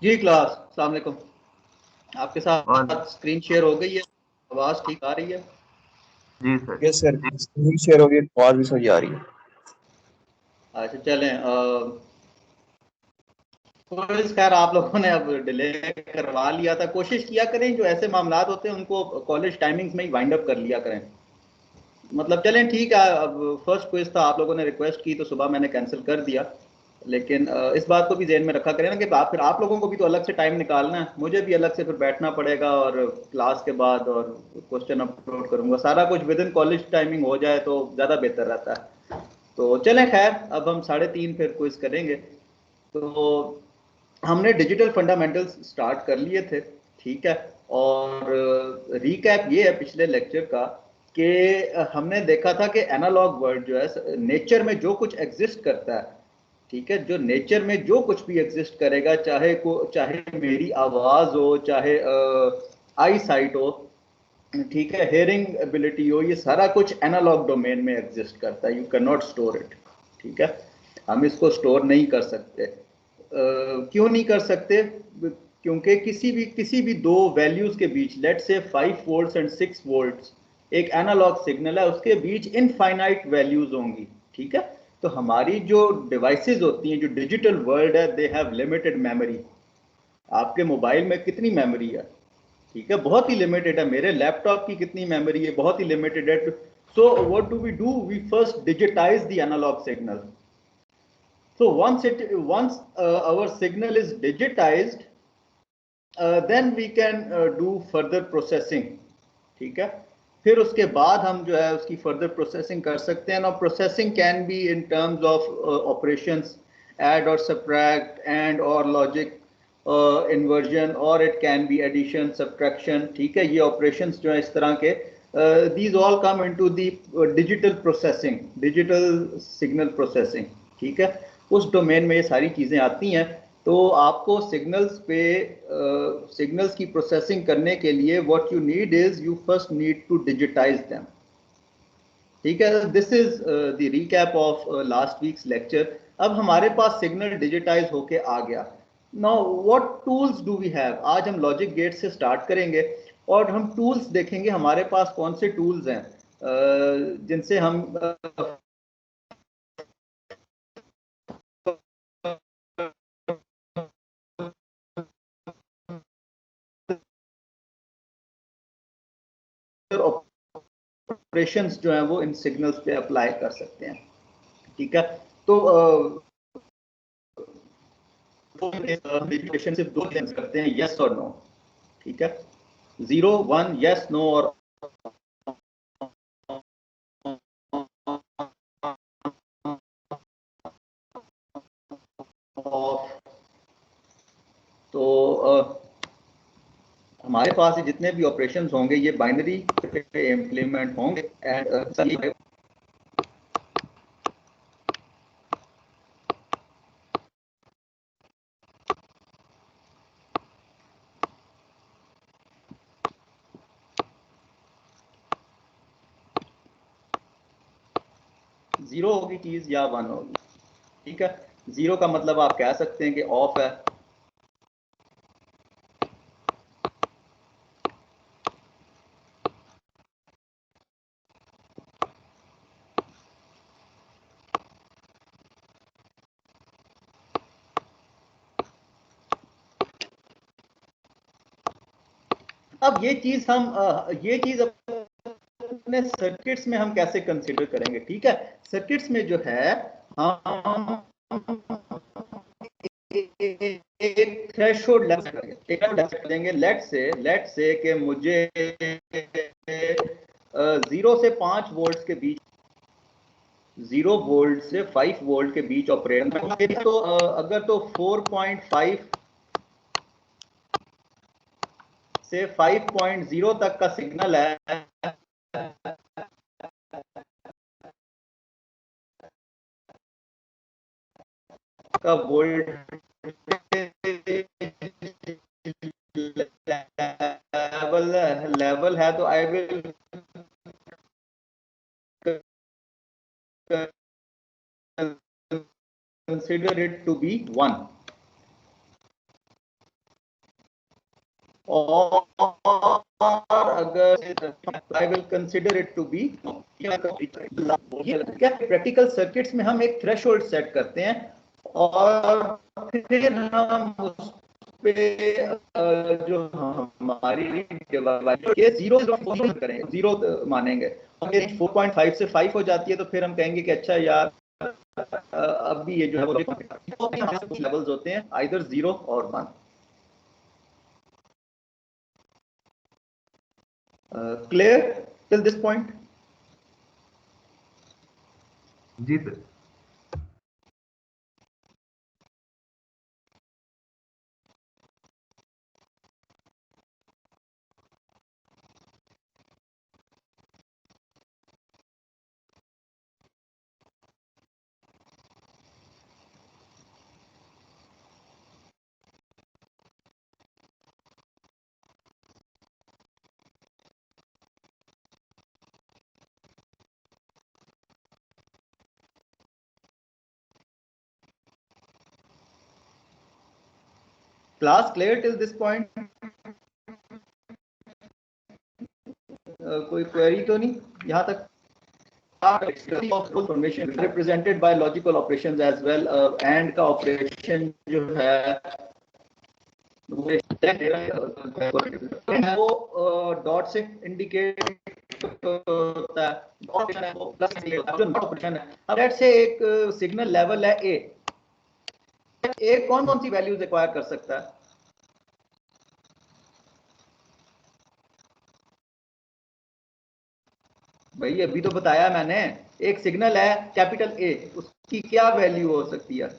जी class, अस्सलाम वालेकुम। आपके और साथ स्क्रीन शेयर हो गई है, आवाज़ ठीक आ रही है? जी sir. Yes sir, screen share हो गई, आवाज भी सही आ रही है। अच्छा चलें। कोई खैर, आप लोगों ने अब डिले करवा लिया था। कोशिश किया करें जो ऐसे मामला होते हैं उनको कॉलेज टाइमिंग्स में ही वाइंड अप कर लिया करें। मतलब चलें ठीक है। अब फर्स्ट क्विज था, आप लोगों ने रिक्वेस्ट की तो सुबह मैंने कैंसिल कर दिया। लेकिन इस बात को भी जहन में रखा करें ना कि फिर आप लोगों को भी तो अलग से टाइम निकालना है, मुझे भी अलग से फिर बैठना पड़ेगा और क्लास के बाद और क्वेश्चन अपलोड करूंगा। सारा कुछ विद इन कॉलेज टाइमिंग हो जाए तो ज़्यादा बेहतर रहता है। तो चलें खैर, अब हम 3:30 फिर क्विज करेंगे। तो हमने डिजिटल फंडामेंटल्स स्टार्ट कर लिए थे, ठीक है। और रीकैप ये है पिछले लेक्चर का कि हमने देखा था कि एनालॉग वर्ल्ड जो है, नेचर में जो कुछ एग्जिस्ट करता है, ठीक है, जो नेचर में जो कुछ भी एग्जिस्ट करेगा, चाहे मेरी आवाज हो, चाहे आई साइट हो, ठीक है, हेयरिंग एबिलिटी हो, ये सारा कुछ एनालॉग डोमेन में एग्जिस्ट करता है। You can not store it, ठीक है। हम इसको स्टोर नहीं कर सकते। क्यों नहीं कर सकते? क्योंकि किसी भी दो वैल्यूज के बीच, लेट से 5 वोल्ट्स एंड 6 वोल्ट्स, एक एनालॉग सिग्नल है, उसके बीच इनफाइनाइट वैल्यूज होंगी, ठीक है। तो हमारी जो डिवाइसेस होती हैं, जो डिजिटल वर्ल्ड है, दे हैव लिमिटेड मेमोरी। आपके मोबाइल में कितनी मेमोरी है? ठीक है, बहुत ही लिमिटेड है। मेरे लैपटॉप की कितनी मेमोरी है? बहुत ही लिमिटेड है। So what do? We first digitise the analogue signal. So once our signal is digitized, then we can do further processing, ठीक है। फिर उसके बाद हम जो है उसकी फर्दर प्रोसेसिंग कर सकते हैं। और processing can be in terms of operations, add और subtract, and or logic inversion, और it can be addition, subtraction, ठीक है। ये ऑपरेशंस जो है इस तरह के, these all come into the digital processing, digital signal processing, ठीक है। उस डोमेन में ये सारी चीज़ें आती हैं। तो आपको सिग्नल्स की प्रोसेसिंग करने के लिए what you need is, you first need to digitise them, ठीक है। This is the recap of last week's lecture. अब हमारे पास सिग्नल डिजिटाइज होके आ गया। Now what tools do we have? आज हम लॉजिक गेट से स्टार्ट करेंगे और हम टूल्स देखेंगे हमारे पास कौन से टूल्स हैं जिनसे हम ऑपरेशंस जो हैं वो इन सिग्नल्स पे अप्लाई कर सकते हैं, ठीक है। तो सिर्फ दो चेंज करते हैं, यस और नो, ठीक है। 0 1 यस नो और ऑफ। तो हमारे पास जितने भी ऑपरेशंस होंगे ये बाइनरी पे इम्प्लीमेंट होंगे। एंड जीरो होगी चीज या वन होगी, ठीक है। जीरो का मतलब आप कह सकते हैं कि ऑफ है। अब ये चीज अपने सर्किट्स में हम कैसे कंसीडर करेंगे, ठीक है। सर्किट्स में जो है हम एक थ्रेशोल्ड लेवल देंगे। लेट से कि मुझे 0 से 5 वोल्ट के बीच, 0 वोल्ट से 5 वोल्ट के बीच ऑपरेट, तो अगर तो 4.5 से 5.0 तक का सिग्नल है का वोल्ट लेवल है, तो I will consider it to be 1, और अगर I will consider it to be क्या, प्रैक्टिकल सर्किट्स में हम एक थ्रेशोल्ड सेट करते हैं और फिर हम उस पे जो हमारी के जीरो करेंगे, जीरो मानेंगे, और 4.5 से 5 हो जाती है तो फिर हम कहेंगे कि अच्छा यार अभी ये जो है वो लेवल्स होते हैं आइदर 0 और 1। clear till this point? जी sir. Class clear till this point? कोई क्वेरी तो नहीं यहाँ तक? Formation represented by logical operations as well. AND का ऑपरेशन जो है वो डॉट से इंडिकेट होता है, वो प्लस जो ऑपरेशन है। अब लेट्स से एक सिग्नल लेवल है ए कौन कौन सी वैल्यूज रिक्वायर कर सकता है? भाई अभी तो बताया मैंने, एक सिग्नल है कैपिटल ए, उसकी क्या वैल्यू हो सकती है?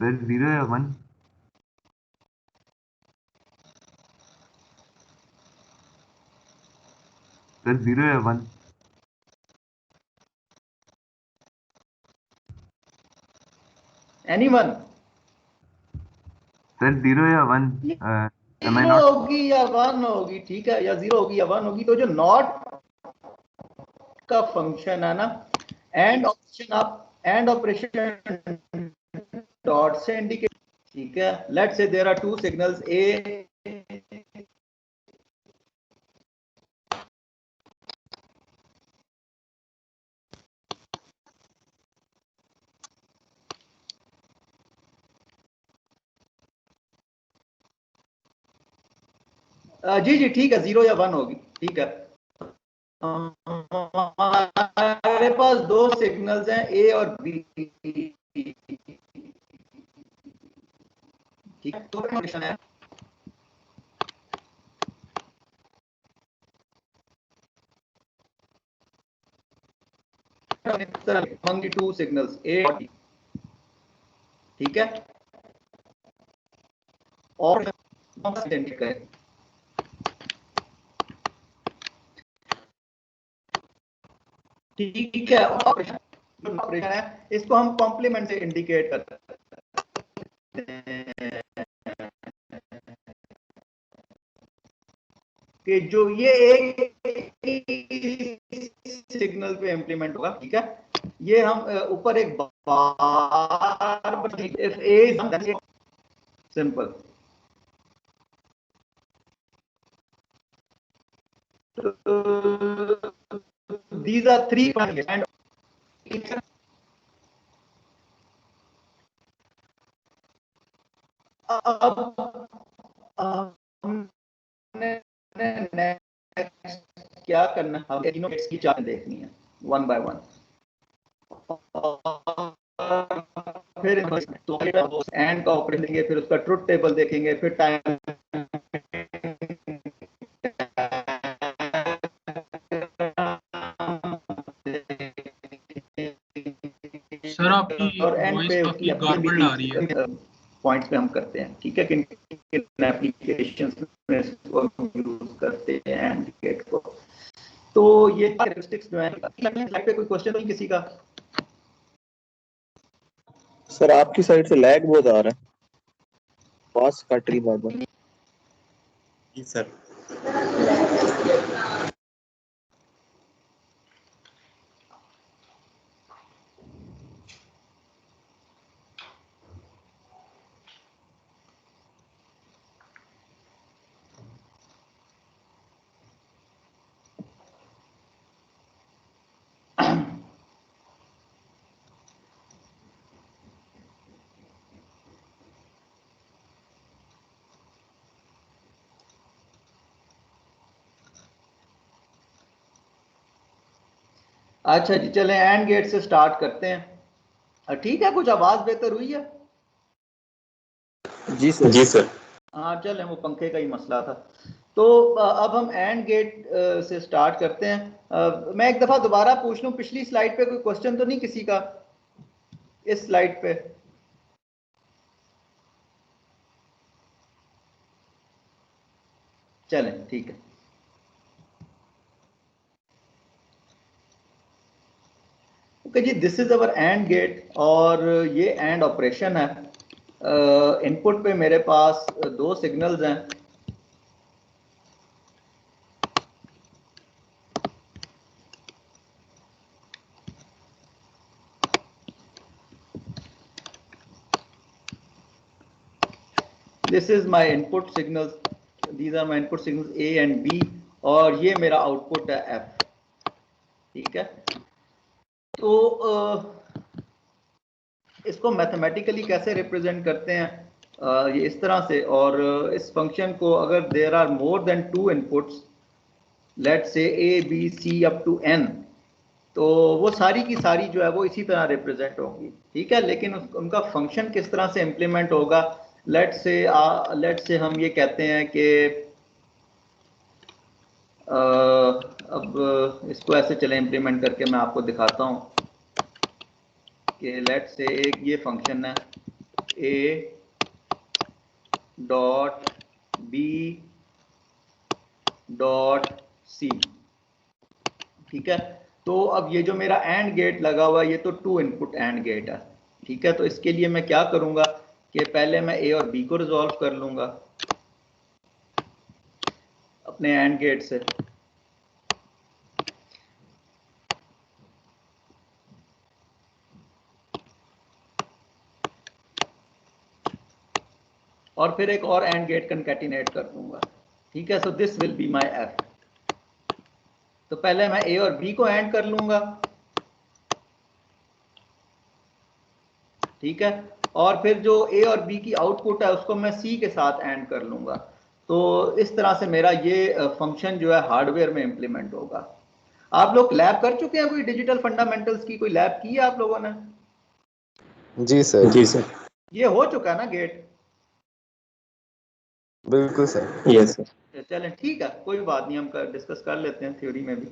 सर 0 या 1। सर 0 या 1। एनीवन? सर 0 या 1। जीरो होगी या 1 होगी, ठीक है, या 0 होगी या 1 होगी। तो जो नॉट का फंक्शन है ना, एंड ऑपरेशन, आप एंड ऑपरेशन डॉट से इंडिकेट, ठीक है। Let's say there are two signals A जी जी ठीक है, 0 या 1 होगी, ठीक है। हमारे पास दो सिग्नल्स हैं ए और बी, ठीक है। तो कंडीशन है among the two signals A और B, ठीक है। और इंडिकेट करें, ठीक है। ऑपरेशन है, इसको हम कॉम्प्लीमेंट से इंडिकेट करते हैं कि जो ये एक सिग्नल पे इंप्लीमेंट होगा, ठीक है। ये हम ऊपर एक बार if a simple, these are three and अब हमने क्या करना है, तीनों की चार्ट देखनी है वन बाय वन। फिर एंड का ऑपरेशन देखेंगे, फिर उसका ट्रुथ टेबल देखेंगे, फिर टाइम सर आपकी और एंड वॉइस पे काफी गार्बल्ड आ रही है। पॉइंट्स पे हम करते हैं, ठीक है। किन एप्लीकेशंस में इसको यूज करते हैं एंड गेट को। तो ये कैरेक्टरिस्टिक्स जो है, स्लाइड पे कोई क्वेश्चन नहीं किसी का? सर आपकी साइड से लैग बहुत आ रहा है, पास कट रही बार बार। जी सर। अच्छा जी, चलें एंड गेट से स्टार्ट करते हैं। ठीक है, कुछ आवाज बेहतर हुई है? जी सर। जी सर। हाँ चलें, वो पंखे का ही मसला था। तो अब हम एंड गेट से स्टार्ट करते हैं। मैं एक दफा दोबारा पूछ लूं, पिछली स्लाइड पे कोई क्वेश्चन तो नहीं किसी का? इस स्लाइड पे चलें, ठीक है। ओके जी, this is our AND gate और ये एंड ऑपरेशन है। इनपुट पे मेरे पास दो सिग्नल्स हैं। This is my input signals, these are my input signals A and B, और ये मेरा आउटपुट है एफ। ठीक है, तो इसको मैथमेटिकली कैसे रिप्रेजेंट करते हैं? ये इस तरह से, और इस फंक्शन को अगर there are more than 2 inputs, let's say A B C up to N, तो वो सारी की सारी जो है वो इसी तरह रिप्रेजेंट होंगी। ठीक है, लेकिन उनका फंक्शन किस तरह से इम्प्लीमेंट होगा? लेट्स से हम ये कहते हैं कि अब इसको ऐसे चले इम्प्लीमेंट करके मैं आपको दिखाता हूँ कि लेट्स से एक ये फंक्शन है A dot B dot C. ठीक है, तो अब ये जो मेरा एंड गेट लगा हुआ है, ये तो 2 इनपुट एंड गेट है। ठीक है, तो इसके लिए मैं क्या करूंगा कि पहले मैं ए और बी को रिजॉल्व कर लूंगा अपने एंड गेट से, और फिर एक और एंड गेट कंकैटिनेट कर दूंगा। ठीक है, so this will be my F. तो पहले मैं ए और बी को एंड कर लूंगा। ठीक है, और फिर जो ए और बी की आउटपुट है उसको मैं सी के साथ एंड कर लूंगा। तो इस तरह से मेरा ये फंक्शन जो है हार्डवेयर में इंप्लीमेंट होगा। आप लोग लैब कर चुके हैं? कोई डिजिटल फंडामेंटल्स की कोई लैब की है आप लोगों ने? जी सर। जी सर। ये हो चुका ना गेट? बिल्कुल सर। Yes sir. चलें ठीक है, कोई बात नहीं, हम डिस्कस कर लेते हैं थ्योरी में भी।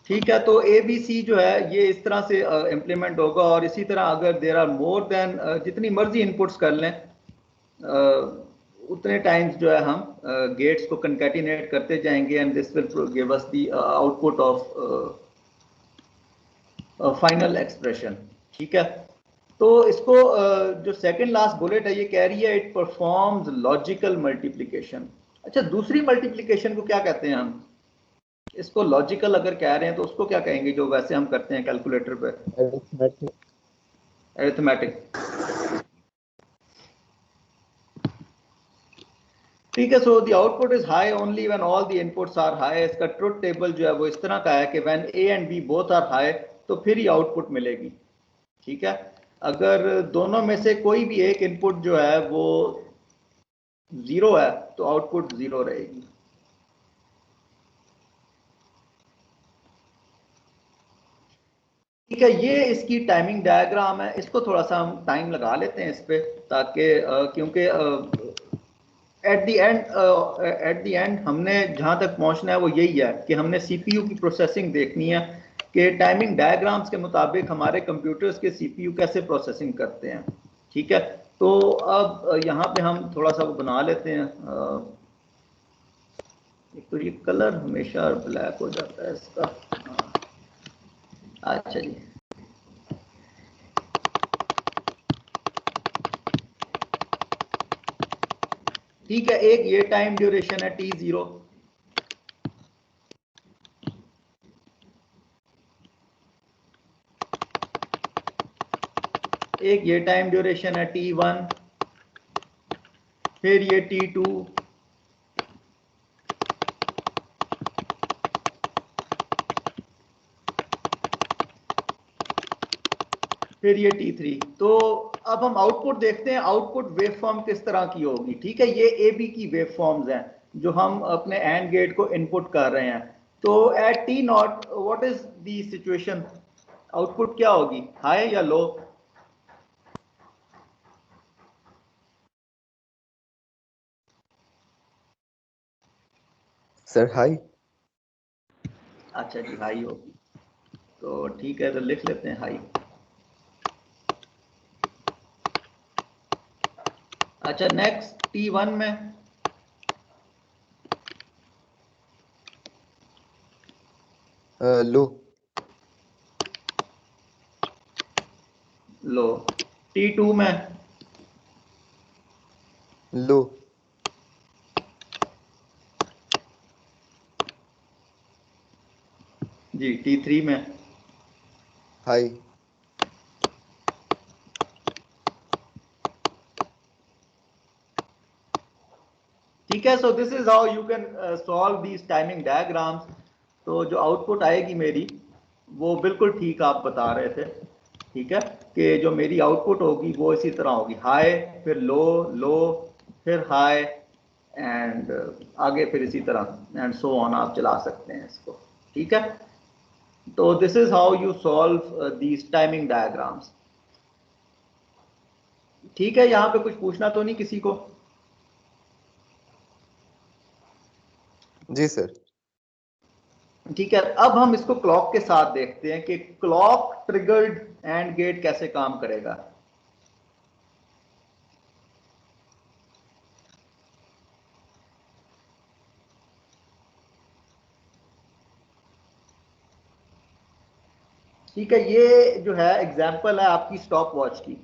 ठीक है, तो ए बी सी जो है ये इस तरह से इम्प्लीमेंट होगा, और इसी तरह अगर देर आर मोर देन, जितनी मर्जी इनपुट्स कर लें उतने टाइम्स जो है हम गेट्स को कंकैटिनेट करते जाएंगे, and this will give us the output of final expression. ठीक है, तो इसको जो सेकंड लास्ट बुलेट है ये कह रही है इट परफॉर्म्स लॉजिकल मल्टीप्लिकेशन। अच्छा, दूसरी मल्टीप्लिकेशन को क्या कहते हैं हम? इसको लॉजिकल अगर कह रहे हैं तो उसको क्या कहेंगे जो वैसे हम करते हैं कैलकुलेटर पे? अरिथमेटिक। ठीक है, so the output is high only when all the inputs are high. इसका ट्रुथ टेबल जो है वो इस तरह का है कि when A and B both are high तो फिर ही आउटपुट मिलेगी। ठीक है, अगर दोनों में से कोई भी एक इनपुट जो है वो 0 है तो आउटपुट 0 रहेगी। ठीक है, ये इसकी टाइमिंग डायग्राम है। इसको थोड़ा सा हम टाइम लगा लेते हैं इस पे, ताकि क्योंकि एट द एंड हमने जहाँ तक पहुँचना है वो यही है कि हमने सीपीयू की प्रोसेसिंग देखनी है कि टाइमिंग डायग्राम्स के मुताबिक हमारे कंप्यूटर्स के सीपीयू कैसे प्रोसेसिंग करते हैं। ठीक है, तो अब यहाँ पे हम थोड़ा सा वो बना लेते हैं। एक तो ये कलर हमेशा ब्लैक हो जाता है इसका। अच्छा जी, ठीक है, एक ये टाइम ड्यूरेशन है T0, एक ये टाइम ड्यूरेशन है T1, फिर ये T2, फिर ये T3। तो अब हम आउटपुट देखते हैं, आउटपुट वेव फॉर्म किस तरह की होगी। ठीक है, ये ए बी की वेव फॉर्म्स हैं जो हम अपने एंड गेट को इनपुट कर रहे हैं। तो at T not what is the situation, output क्या होगी, हाई या लो? Sir high. अच्छा जी, हाई होगी, तो ठीक है, तो लिख लेते हैं हाई। अच्छा, नेक्स्ट T1 में लो। लो। T2 में लो। जी। T3 में हाई। ठीक है। So this is how you can solve these timing diagrams. तो जो आउटपुट आएगी मेरी, वो बिल्कुल ठीक आप बता रहे थे, ठीक है, कि जो मेरी आउटपुट होगी वो इसी तरह होगी, हाई फिर लो, लो फिर हाई, एंड आगे फिर इसी तरह एंड सो ऑन आप चला सकते हैं इसको, ठीक है। तो this is how you solve these timing diagrams. ठीक है, यहां पे कुछ पूछना तो नहीं किसी को? जी सर। ठीक है, अब हम इसको क्लॉक के साथ देखते हैं कि क्लॉक ट्रिगर्ड एंड गेट कैसे काम करेगा। ठीक है, ये जो है एग्जांपल है आपकी स्टॉप वॉच की।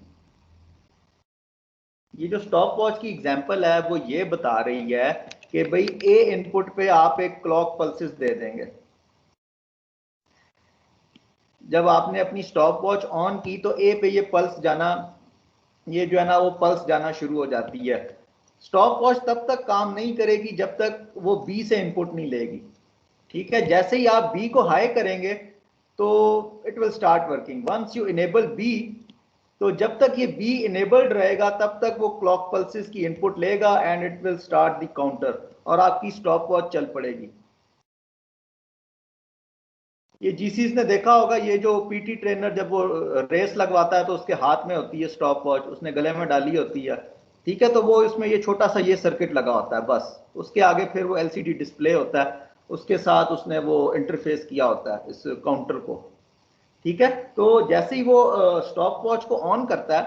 ये जो स्टॉप वॉच की एग्जांपल है वो ये बता रही है कि भाई ए इनपुट पे आप एक क्लॉक पल्सेस दे देंगे। जब आपने अपनी स्टॉप वॉच ऑन की तो ए पे ये पल्स जाना, ये जो है ना वो पल्स जाना शुरू हो जाती है। स्टॉप वॉच तब तक काम नहीं करेगी जब तक वो बी से इनपुट नहीं लेगी, ठीक है। जैसे ही आप बी को हाई करेंगे तो it will start working. Once you enable B, तो जब तक ये बी इनेबल्ड रहेगा तब तक वो क्लॉक पल्सेस की इनपुट लेगा and it will start the counter, और आपकी स्टॉप वॉच चल पड़ेगी। ये जीसीस ने देखा होगा, ये जो पीटी ट्रेनर जब वो रेस लगवाता है तो उसके हाथ में होती है स्टॉप वॉच, उसने गले में डाली होती है, ठीक है। तो वो इसमें ये छोटा सा ये सर्किट लगा होता है बस, उसके आगे फिर वो एलसीडी डिस्प्ले होता है, उसके साथ उसने वो इंटरफेस किया होता है इस काउंटर को, ठीक है। तो जैसे ही वो स्टॉप वॉच को ऑन करता है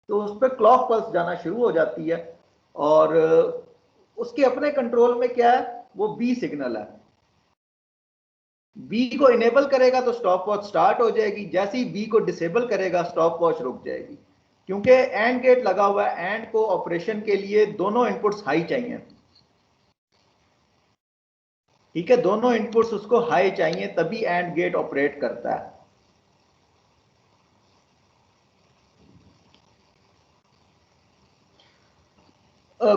तो उस पर क्लॉक पल्स जाना शुरू हो जाती है, और उसके अपने कंट्रोल में क्या है, वो बी सिग्नल है। बी को इनेबल करेगा तो स्टॉप वॉच स्टार्ट हो जाएगी, जैसे ही बी को डिसेबल करेगा स्टॉप वॉच रुक जाएगी, क्योंकि एंड गेट लगा हुआ है, एंड को ऑपरेशन के लिए दोनों इनपुट्स हाई चाहिए, ठीक है। दोनों इनपुट्स उसको हाई चाहिए तभी एंड गेट ऑपरेट करता है।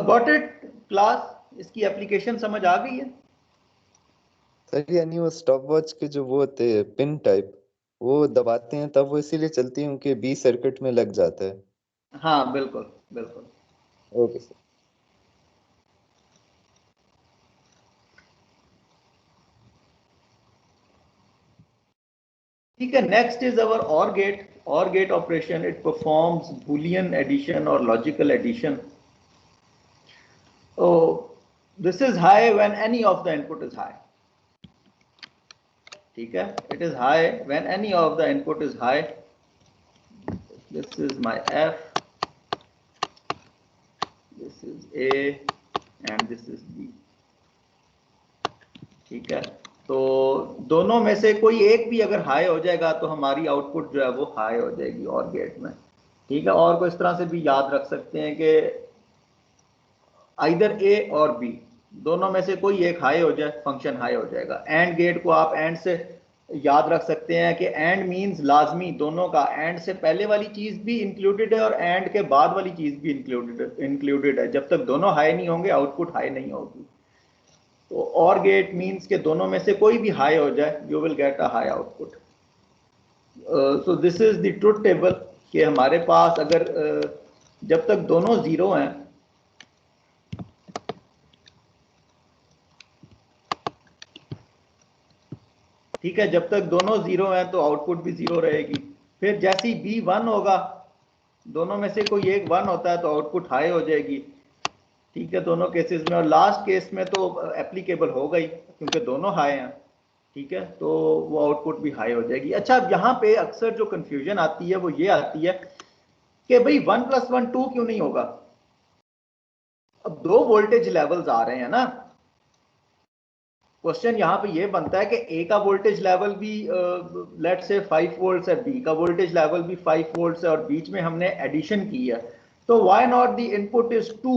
Got it class? इसकी एप्लीकेशन समझ आ गई है? सर यानी वो स्टॉप वॉच के जो वो होते हैं पिन टाइप, वो दबाते हैं तब वो इसीलिए चलती है क्योंकि बी सर्किट में लग जाता है। हाँ बिल्कुल बिल्कुल। Okay sir. ठीक है, next is our OR gate. OR gate operation, it performs Boolean addition और logical addition. Oh, this is high when any of the input is high, ठीक है। it is high when any of the input is high. This is my F, this is A and this is B, ठीक है। तो दोनों में से कोई एक भी अगर हाई हो जाएगा तो हमारी आउटपुट जो है वो हाई हो जाएगी और गेट में, ठीक है। और को इस तरह से भी याद रख सकते हैं कि आइदर ए और बी, दोनों में से कोई एक हाई हो जाए फंक्शन हाई हो जाएगा। एंड गेट को आप एंड से याद रख सकते हैं कि एंड मींस लाजमी दोनों का, एंड से पहले वाली चीज भी इंक्लूडेड है और एंड के बाद वाली चीज भी इंक्लूडेड है। जब तक दोनों हाई नहीं होंगे आउटपुट हाई नहीं होगी। तो और गेट मींस के दोनों में से कोई भी हाई हो जाए you will get a high output. So this is the truth table कि हमारे पास अगर जब तक दोनों जीरो हैं ठीक है, जब तक दोनों जीरो हैं तो आउटपुट भी जीरो रहेगी। फिर जैसे ही बी वन होगा, दोनों में से कोई एक वन होता है तो आउटपुट हाई हो जाएगी। ठीक है, दोनों केसेस में। और लास्ट केस में तो एप्लीकेबल हो गई क्योंकि दोनों हाई हैं। ठीक है, तो वो आउटपुट भी हाई हो जाएगी। अच्छा, अब यहाँ पे अक्सर जो कंफ्यूजन आती है वो ये आती है कि भाई 1+1 2 क्यों नहीं होगा। अब दो वोल्टेज लेवल्स आ रहे हैं ना, क्वेश्चन यहाँ पे ये बनता है कि ए का वोल्टेज लेवल भी लेट से 5 वोल्ट है, बी का वोल्टेज लेवल भी 5 वोल्ट है, और बीच में हमने एडिशन की है, तो why not the input is 2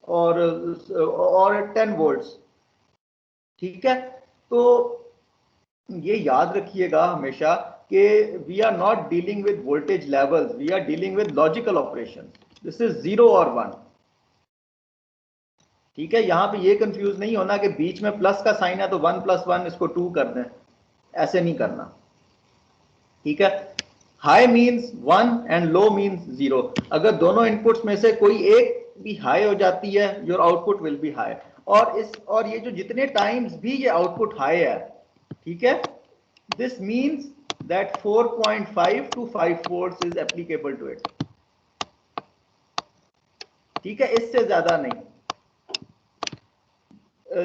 और 10 वोल्ट्स। ठीक है, तो ये याद रखिएगा हमेशा कि we are not dealing with voltage levels, we are dealing with logical operation. This is 0 और 1। ठीक है, यहां पे ये कंफ्यूज नहीं होना कि बीच में प्लस का साइन है तो 1+1 इसको 2 कर दें, ऐसे नहीं करना। ठीक है, high means 1 and low means 0। अगर दोनों इनपुट्स में से कोई एक भी हाई हो जाती है, your output will be high. और ये जो जितने टाइम्स भी ये आउटपुट हाई है, ठीक है, this means that 4.5 to 5 volts is applicable to it. ठीक है, इससे ज्यादा नहीं।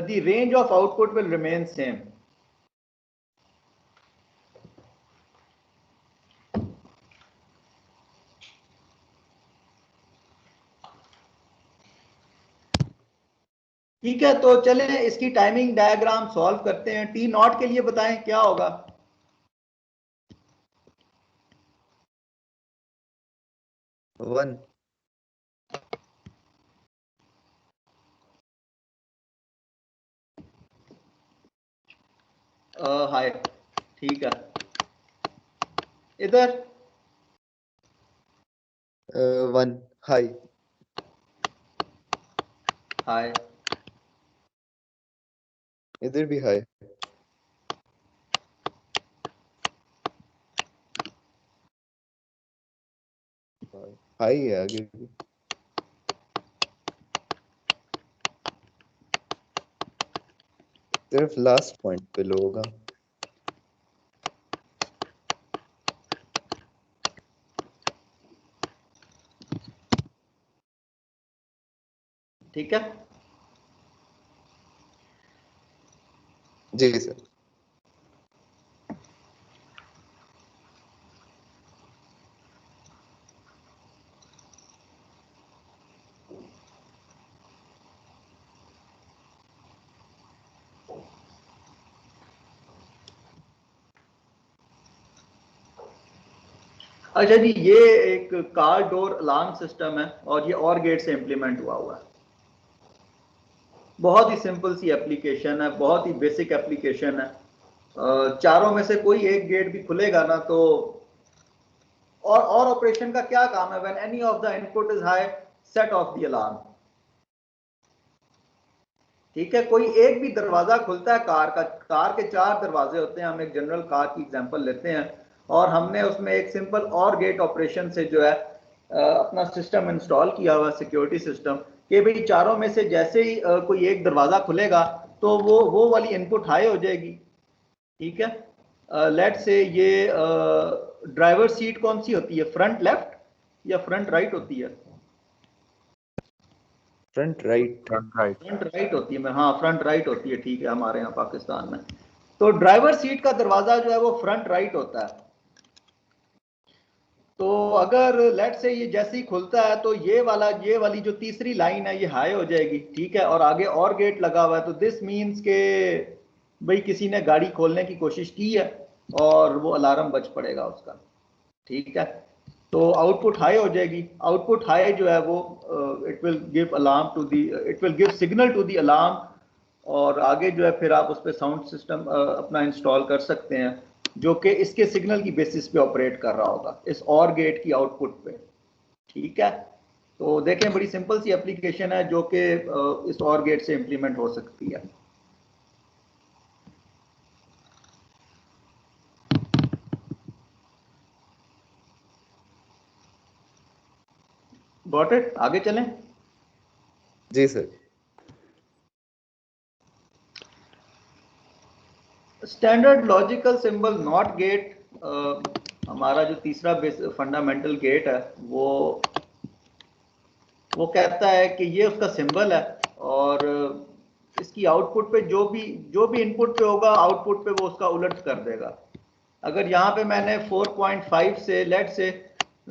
The range of output will remain same. ठीक है, तो चलें इसकी टाइमिंग डायग्राम सॉल्व करते हैं। टी नॉट के लिए बताएं क्या होगा। वन। हाय, ठीक है। इधर 1 हाई। हाय, इधर भी हाई। हाई है आगे भी। सिर्फ लास्ट पॉइंट पे लो होगा। ठीक है। जी सर। अच्छा जी, ये एक कार डोर अलार्म सिस्टम है और ये और गेट से इंप्लीमेंट हुआ है। बहुत ही सिंपल सी एप्लीकेशन है, बहुत ही बेसिक एप्लीकेशन है। चारों में से कोई एक गेट भी खुलेगा ना तो, और ऑपरेशन का क्या काम है, when any of the input is high set of the alarm. ठीक है, कोई एक भी दरवाजा खुलता है कार का, कार के 4 दरवाजे होते हैं, हम एक जनरल कार की एग्जांपल लेते हैं और हमने उसमें एक सिंपल और गेट ऑपरेशन से जो है अपना सिस्टम इंस्टॉल किया हुआ, सिक्योरिटी सिस्टम, कि भाई चारों में से जैसे ही कोई एक दरवाजा खुलेगा तो वो वाली इनपुट हाई हो जाएगी। ठीक है, लेट से ये ड्राइवर सीट कौन सी होती है, फ्रंट लेफ्ट या फ्रंट राइट होती है? Front right. फ्रंट राइट होती है, हाँ फ्रंट राइट होती है। ठीक है, हमारे यहाँ पाकिस्तान में तो ड्राइवर सीट का दरवाजा जो है वो फ्रंट राइट होता है। तो अगर लेट से ये जैसे ही खुलता है तो ये वाली जो तीसरी लाइन है ये हाई हो जाएगी। ठीक है, और आगे और गेट लगा हुआ है, तो दिस मीन्स के भाई किसी ने गाड़ी खोलने की कोशिश की है और वो अलार्म बज पड़ेगा उसका। ठीक है, तो आउटपुट हाई हो जाएगी। आउटपुट हाई जो है वो it will give alarm to the, it will give signal to the alarm. और आगे जो है फिर आप उस पर साउंड सिस्टम अपना इंस्टॉल कर सकते हैं जो कि इसके सिग्नल की बेसिस पे ऑपरेट कर रहा होगा, इस और गेट की आउटपुट पे। ठीक है, तो देखें बड़ी सिंपल सी एप्लीकेशन है जो कि इस और गेट से इंप्लीमेंट हो सकती है। Got it? आगे चलें। जी sir. Standard logical symbol NOT gate, हमारा जो तीसरा फंडामेंटल गेट है वो कहता है कि ये उसका सिंबल है और इसकी आउटपुट पे जो भी इनपुट पे होगा आउटपुट पे वो उसका उलट कर देगा। अगर यहाँ पे मैंने 4.5 से लेट से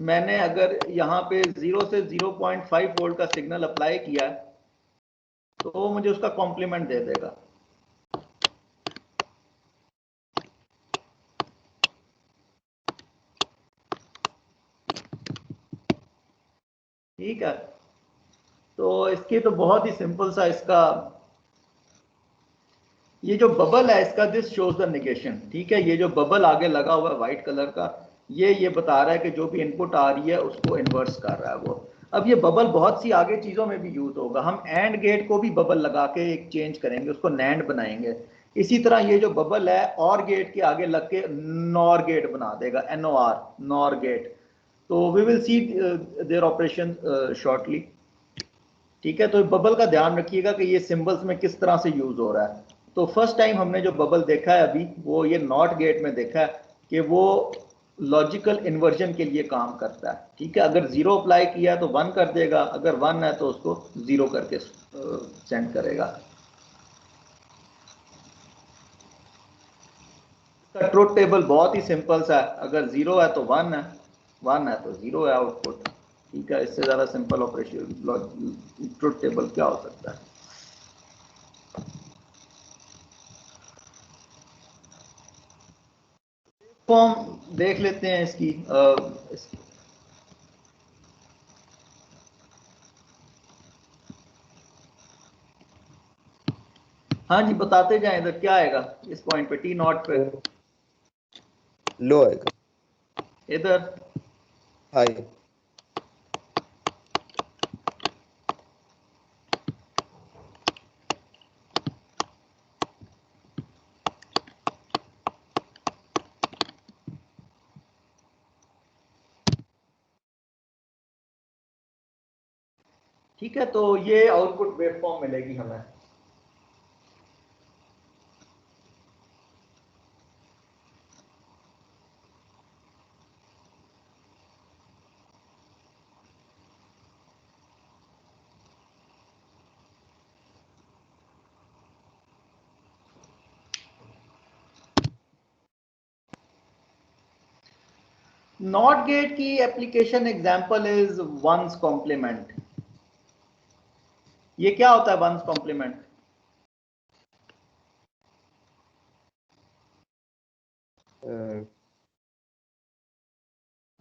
मैंने अगर यहाँ पे 0 से 0.5 वोल्ट का सिग्नल अप्लाई किया तो वो मुझे उसका कॉम्प्लीमेंट दे देगा। ठीक है, तो इसकी तो बहुत ही सिंपल सा इसका ये जो बबल है इसका दिस शोज द नेगेशन। ठीक है, ये जो बबल आगे लगा हुआ है व्हाइट कलर का ये बता रहा है कि जो भी इनपुट आ रही है उसको इन्वर्स कर रहा है वो। अब ये बबल बहुत सी आगे चीजों में भी यूज होगा। हम एंड गेट को भी बबल लगा के एक चेंज करेंगे, उसको नैंड बनाएंगे। इसी तरह ये जो बबल है और गेट के आगे लग के नॉर गेट बना देगा, NOR नॉर गेट। तो we will see their operation shortly. ठीक है, तो बबल का ध्यान रखिएगा कि ये सिंबल्स में किस तरह से यूज हो रहा है। तो फर्स्ट टाइम हमने जो बबल देखा है अभी वो ये नॉट गेट में देखा है कि वो लॉजिकल इन्वर्जन के लिए काम करता है। ठीक है, अगर 0 अप्लाई किया है तो 1 कर देगा, अगर 1 है तो उसको 0 करके सेंड करेगा। इसका ट्रुथ टेबल बहुत ही सिंपल सा है, अगर 0 है तो 1 है, 1 है तो 0 है आउटपुट। ठीक है, इससे ज्यादा सिंपल ऑपरेशन ट्रुथ टेबल क्या हो सकता है। फॉर्म देख लेते हैं इसकी, हाँ जी बताते जाएं। इधर क्या आएगा इस पॉइंट पे T0 पे? लो आएगा। इधर हाई। ठीक है, तो ये आउटपुट वेवफॉर्म मिलेगी हमें। नॉट गेट की application example is one's complement. ये क्या होता है वंस कॉम्प्लीमेंट?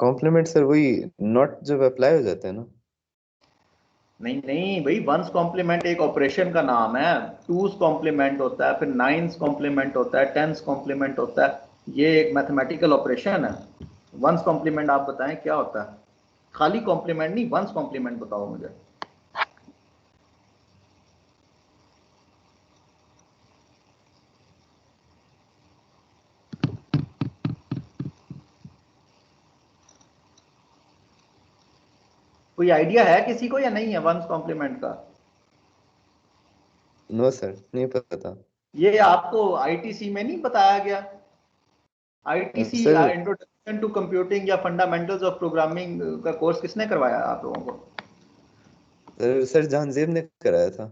कॉम्प्लीमेंट सर वही नॉट जब अप्लाई हो जाता है ना। नहीं नहीं भाई, वंस कॉम्प्लीमेंट एक ऑपरेशन का नाम है। टूस कॉम्प्लीमेंट होता है, फिर नाइन्स कॉम्प्लीमेंट होता है, टेंस कॉम्प्लीमेंट होता है। ये एक मैथमेटिकल ऑपरेशन है। वंस कॉम्प्लीमेंट आप बताएं क्या होता है? खाली कॉम्प्लीमेंट नहीं, वंस कॉम्प्लीमेंट बताओ मुझे। कोई आइडिया है किसी को या नहीं है वंस कॉम्प्लीमेंट का? नो सर नहीं पता। ये आपको आईटीसी में नहीं बताया गया? ITC sir introduction to computing या फंडामेंटल्स ऑफ प्रोग्रामिंग का कोर्स किसने करवाया आप लोगों को? सर जहांजेब ने कराया था।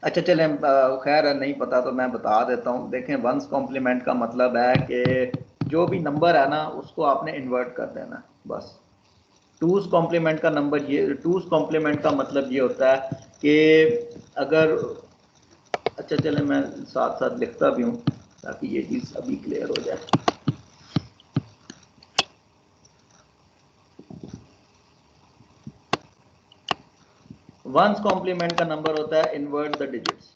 अच्छा चलें, खैर नहीं पता तो मैं बता देता हूँ। देखें, वंस कॉम्प्लीमेंट का मतलब है कि जो भी नंबर है ना उसको आपने इन्वर्ट कर देना है, बस। टूस कॉम्प्लीमेंट का नंबर ये, टूस कॉम्प्लीमेंट का मतलब ये होता है कि अगर, अच्छा चलें मैं साथ साथ लिखता भी हूँ ताकि ये चीज़ अभी क्लियर हो जाए। वंस कॉम्प्लीमेंट का नंबर होता है इन्वर्ट द डिजिट्स।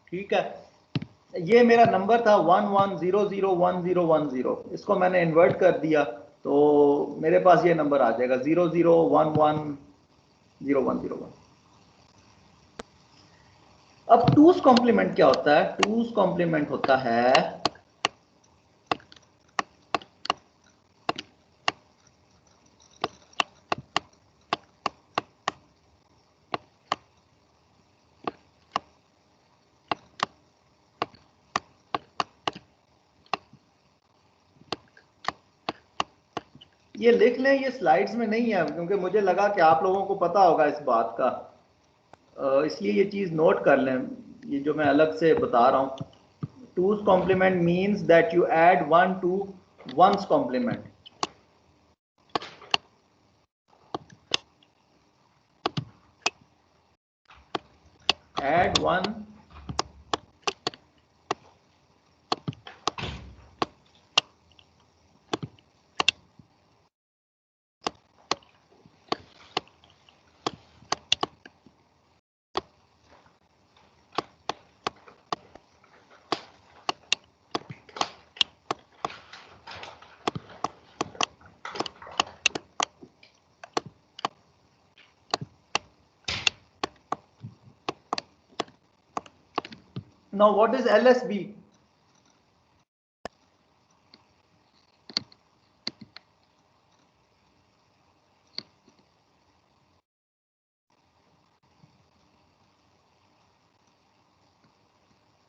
ठीक है, ये मेरा नंबर था 11001010, इसको मैंने इन्वर्ट कर दिया तो मेरे पास ये नंबर आ जाएगा 00110101। अब टूस कॉम्प्लीमेंट क्या होता है? टूस कॉम्प्लीमेंट होता है ये लिख लें, ये स्लाइड्स में नहीं है क्योंकि मुझे लगा कि आप लोगों को पता होगा इस बात का, इसलिए ये चीज नोट कर लें, ये जो मैं अलग से बता रहा हूं। Two's complement means that you add one to one's complement. add one now what is LSB?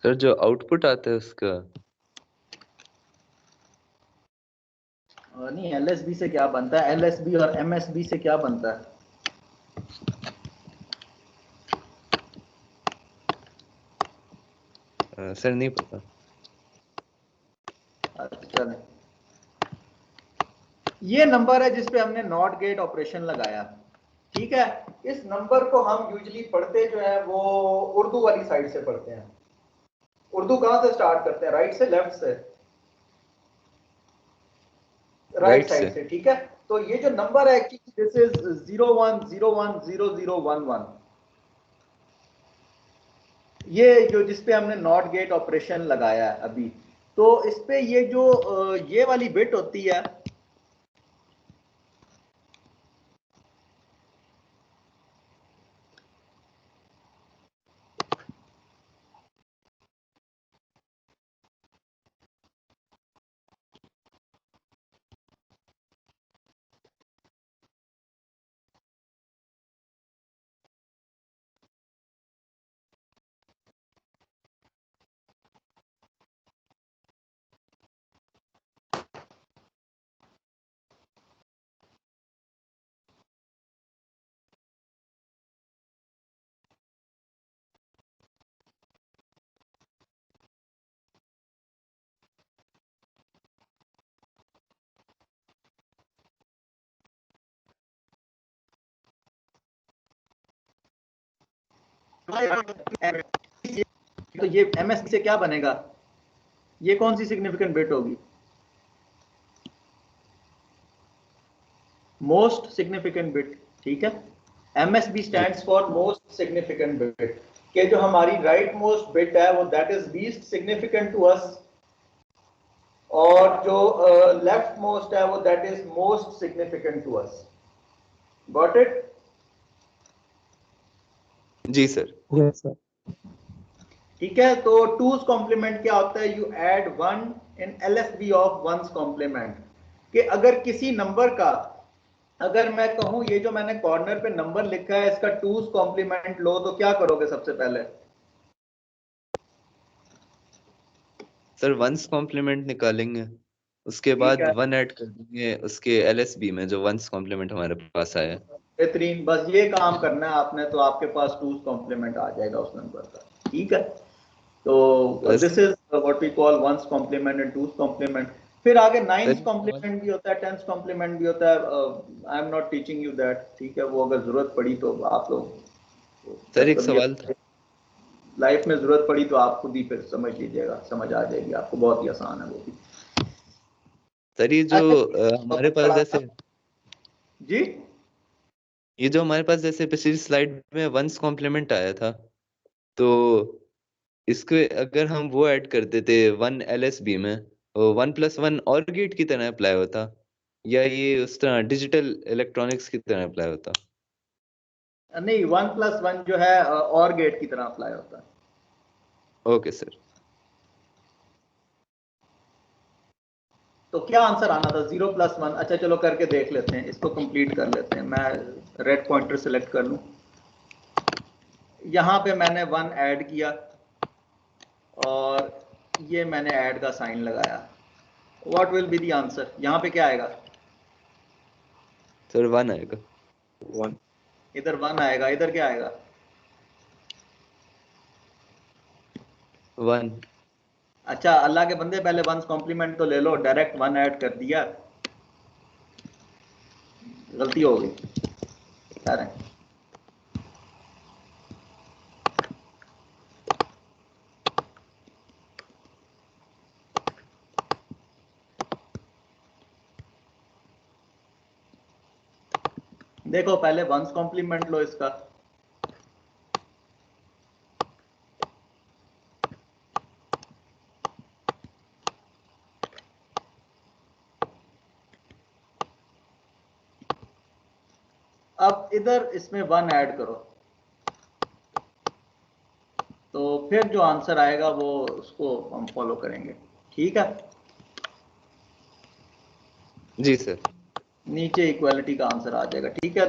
Sir जो आउटपुट आता है उसका नहीं, LSB से क्या बनता है? LSB और MSB से क्या बनता है? सर नहीं पता। अच्छा, ये नंबर है जिसपे हमने नॉट गेट ऑपरेशन लगाया, ठीक है। इस नंबर को हम यूजुअली पढ़ते जो है वो उर्दू वाली साइड से पढ़ते हैं। उर्दू कहां से स्टार्ट करते हैं? राइट से, लेफ्ट से? राइट साइड से, ठीक है। तो ये जो नंबर है दिस इज 01010011, ये जो जिसपे हमने नॉट गेट ऑपरेशन लगाया है अभी, तो इस पे ये जो ये वाली बिट होती है, तो ये MSB से क्या बनेगा? ये कौन सी सिग्निफिकेंट बिट होगी? मोस्ट सिग्निफिकेंट बिट, ठीक है। MSB stands for most significant bit, कि जो हमारी राइट मोस्ट बिट है वो that is least significant to us, और जो लेफ्ट मोस्ट है वो that is most significant to us. Got it? जी सर। Yes sir. ठीक है। तो टूज कॉम्प्लीमेंट क्या होता है? You add one in LSB of one's complement, कि अगर किसी नंबर का, अगर मैं कहूं ये जो मैंने कॉर्नर पे नंबर लिखा है इसका टूज कॉम्प्लीमेंट लो, तो क्या करोगे सबसे पहले? सर वंस कॉम्प्लीमेंट निकालेंगे, उसके बाद ठीक है, वन ऐड कर देंगे उसके LSB में जो वंस कॉम्प्लीमेंट हमारे पास आया। बेहतरीन, बस ये काम करना है आपने, तो आपके पास टूज कॉम्प्लीमेंट आ जाएगा उस नंबर का, ठीक है। तो this is what we call one's complement and two's complement. फिर आगे नाइन्थ कॉम्प्लीमेंट भी होता है, टेंथ कॉम्प्लीमेंट भी होता है। I am not teaching you that, ठीक है। वो अगर जरूरत पड़ी तो आप लोग, सर एक सवाल था। लाइफ में जरूरत पड़ी तो आप खुद ही फिर समझ लीजिएगा, समझ आ जाएगी आपको, बहुत ही आसान है वो भी। सर ये जो हमारे पास जैसे जी, ये जो हमारे पास जैसे पिछली स्लाइड में वंस कॉम्प्लीमेंट आया था, तो इसको अगर हम वो ऐड कर देते वन LSB में, 1+1 और गेट की तरह अप्लाई होता, या ये उस तरह डिजिटल इलेक्ट्रॉनिक्स की तरह अप्लाई होता? नहीं, 1+1 जो है और गेट की तरह अप्लाई होता है। Okay sir. तो क्या आंसर आना था? 0+1। अच्छा चलो करके देख लेते हैं, इसको कंप्लीट कर लेते हैं। मैं रेड पॉइंटर सेलेक्ट कर लूं, यहाँ पे मैंने 1 ऐड किया और ये मैंने ऐड का साइन लगाया। What will be the answer? यहाँ पे क्या आएगा? सर 1 आएगा। 1 इधर 1 आएगा, इधर क्या आएगा? 1। अच्छा अल्लाह के बंदे, पहले 1's कॉम्प्लीमेंट तो ले लो, डायरेक्ट 1 ऐड कर दिया, गलती हो गई। अरे देखो पहले 1's कॉम्प्लीमेंट लो इसका, अब इधर इसमें 1 ऐड करो, तो फिर जो आंसर आएगा वो उसको हम फॉलो करेंगे। ठीक है, जी सर। नीचे इक्वालिटी का आंसर आ जाएगा। ठीक है,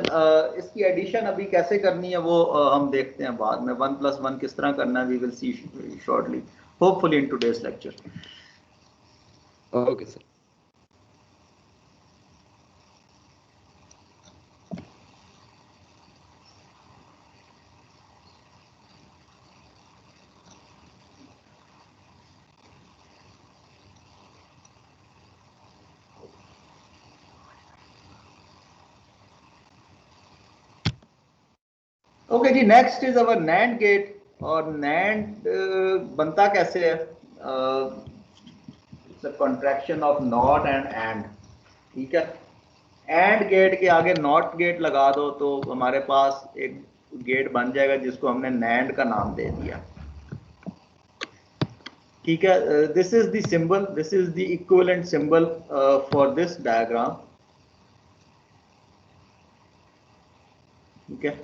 इसकी एडिशन अभी कैसे करनी है वो हम देखते हैं बाद में। 1+1 किस तरह करना है, we will see shortly, hopefully in today's lecture. Okay sir. Okay जी, next is our NAND gate. और नैंड बनता कैसे है? It's a contraction of NOT AND. ठीक है, एंड गेट के आगे नॉट गेट लगा दो तो हमारे पास एक गेट बन जाएगा जिसको हमने नैंड का नाम दे दिया। ठीक है, this is the symbol, this is the equivalent symbol for this diagram. ठीक है,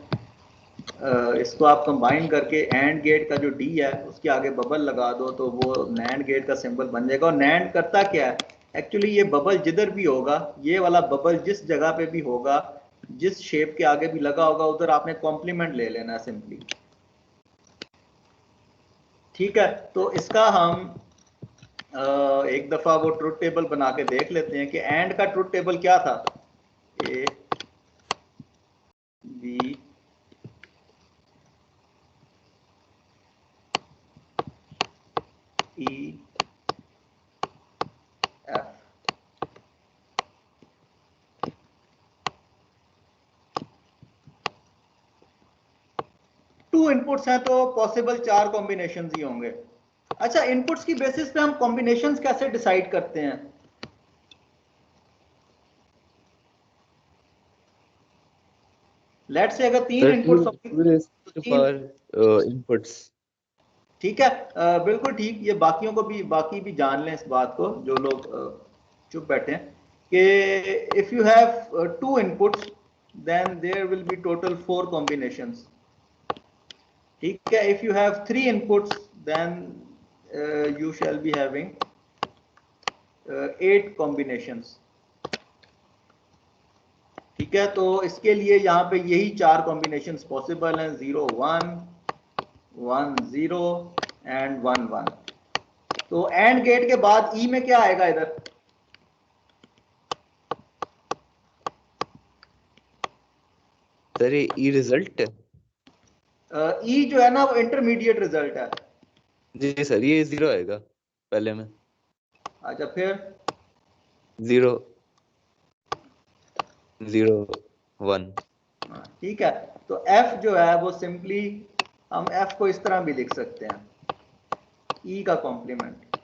इसको आप कंबाइन करके एंड गेट का जो डी है उसके आगे बबल लगा दो तो वो नैंड गेट का सिंबल बन जाएगा। और नैंड करता क्या है? एक्चुअली ये बबल जिधर भी होगा, ये वाला बबल जिस जगह पे भी होगा, जिस शेप के आगे भी लगा होगा, उधर आपने कॉम्प्लीमेंट ले लेना है सिंपली। ठीक है, तो इसका हम एक दफा वो ट्रुथ टेबल बना के देख लेते हैं कि एंड का ट्रुथ टेबल क्या था। A B E F. Two inputs हैं तो पॉसिबल 4 कॉम्बिनेशंस ही होंगे। अच्छा, इनपुट्स की बेसिस पे हम कॉम्बिनेशंस कैसे डिसाइड करते हैं? लेट्स से अगर 3 सर इनपुट्स 2 होंगे 2 raised तो to 3। power inputs. ठीक है, बिल्कुल ठीक। ये बाकियों को भी, बाकी भी जान लें इस बात को, जो लोग चुप बैठे हैं, कि if you have 2 inputs then there will be total 4 combinations. ठीक है, if you have 3 inputs then you shall be having 8 combinations. ठीक है, तो इसके लिए यहाँ पे यही 4 कॉम्बिनेशंस पॉसिबल हैं, 0 1 1 0 एंड 1 1। तो एंड गेट के बाद ई में क्या आएगा इधर? सर ये ई रिजल्ट है। ई जो है ना वो इंटरमीडिएट रिजल्ट है। जी सर, ये 0 आएगा पहले में। अच्छा फिर 0 0 1। ठीक है, तो एफ जो है वो सिंपली हम एफ को इस तरह भी लिख सकते हैं, ई का कॉम्प्लीमेंट।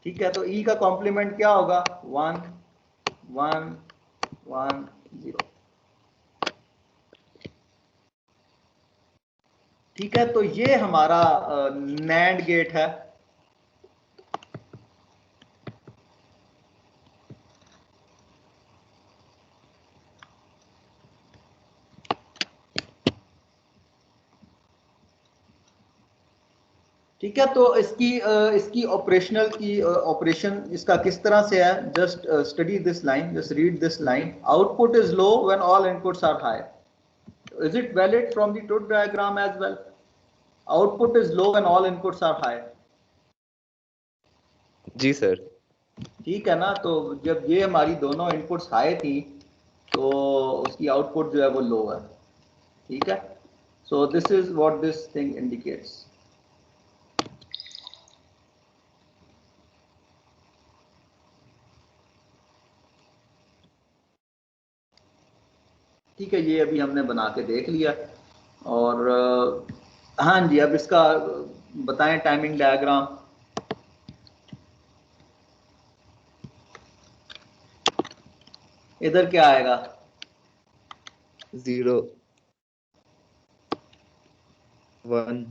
ठीक है, तो ई का कॉम्प्लीमेंट क्या होगा? 1 1 1 0। ठीक है, तो ये हमारा नैंड गेट है। ठीक है, तो इसकी ऑपरेशनल की ऑपरेशन इसका किस तरह से है, just study this line, just read this line, output is low when all inputs are high. Is it valid from the truth diagram as well? Output is low when all inputs are high. जी sir. ठीक है ना, तो जब ये हमारी दोनों inputs high थी तो उसकी आउटपुट जो है वो लो है. ठीक है, so this is what this thing indicates. ठीक है, ये अभी हमने बना के देख लिया. और हाँ जी, अब इसका बताएं टाइमिंग डायग्राम. इधर क्या आएगा? 0 1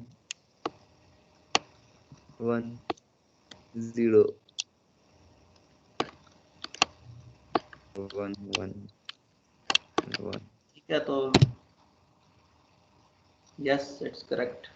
1 0 1 1 1. ठीक है, तो यस, इट्स करेक्ट.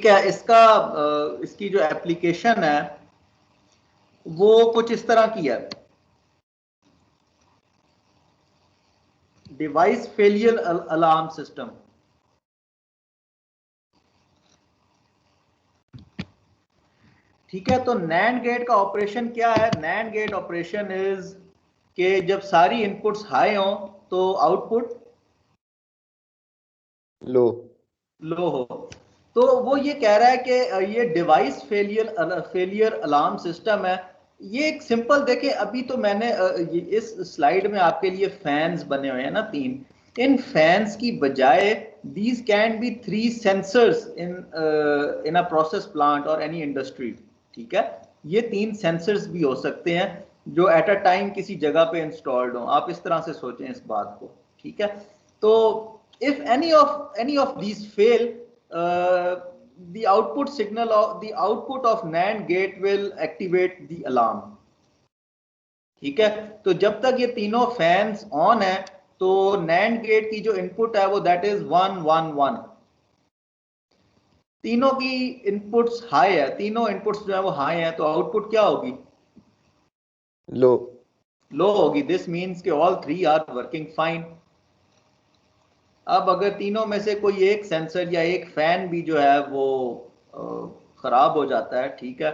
ठीक है, इसकी जो एप्लीकेशन है वो कुछ इस तरह की है. Device failure alarm system. ठीक है, तो नैंड गेट का ऑपरेशन क्या है? नैंड गेट ऑपरेशन इज कि जब सारी इनपुट्स हाई हो तो आउटपुट लो हो. तो वो ये कह रहा है कि ये डिवाइस फेलियर अलार्म सिस्टम है. ये एक सिंपल देखें, अभी तो मैंने इस स्लाइड में आपके लिए फैंस बने हुए हैं ना 3. इन फैंस की बजाय these can be 3 sensors in a process plant और एनी इंडस्ट्री. ठीक है, ये 3 सेंसर्स भी हो सकते हैं जो एट अ टाइम किसी जगह पे इंस्टॉल्ड हो. आप इस तरह से सोचें इस बात को. ठीक है, तो if any of these fail, the output of NAND gate will activate the alarm. ठीक है, तो जब तक ये तीनों फैंस ऑन है तो NAND गेट की जो इनपुट है वो दैट इज 1 1 1. तीनों की इनपुट्स हाई है, तीनों इनपुट्स जो है वो हाई है, तो आउटपुट क्या होगी? लो होगी. दिस मीन्स कि ऑल 3 आर वर्किंग फाइन. अब अगर तीनों में से कोई एक सेंसर या एक फैन भी जो है वो खराब हो जाता है, ठीक है,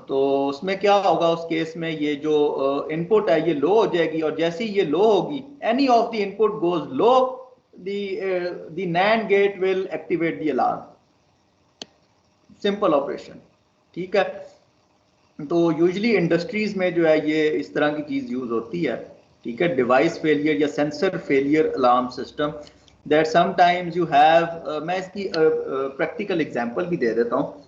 तो उसमें क्या होगा? उस केस में ये जो इनपुट है ये लो हो जाएगी, और जैसे ही ये लो होगी, any of the input goes low, the NAND gate will activate the alarm. Simple operation. ठीक है, तो यूजुअली इंडस्ट्रीज में जो है ये इस तरह की चीज यूज होती है. ठीक है, डिवाइस फेलियर या sensor failure alarm system that sometimes you have. मैं इसकी प्रैक्टिकल एग्जांपल भी दे देता हूँ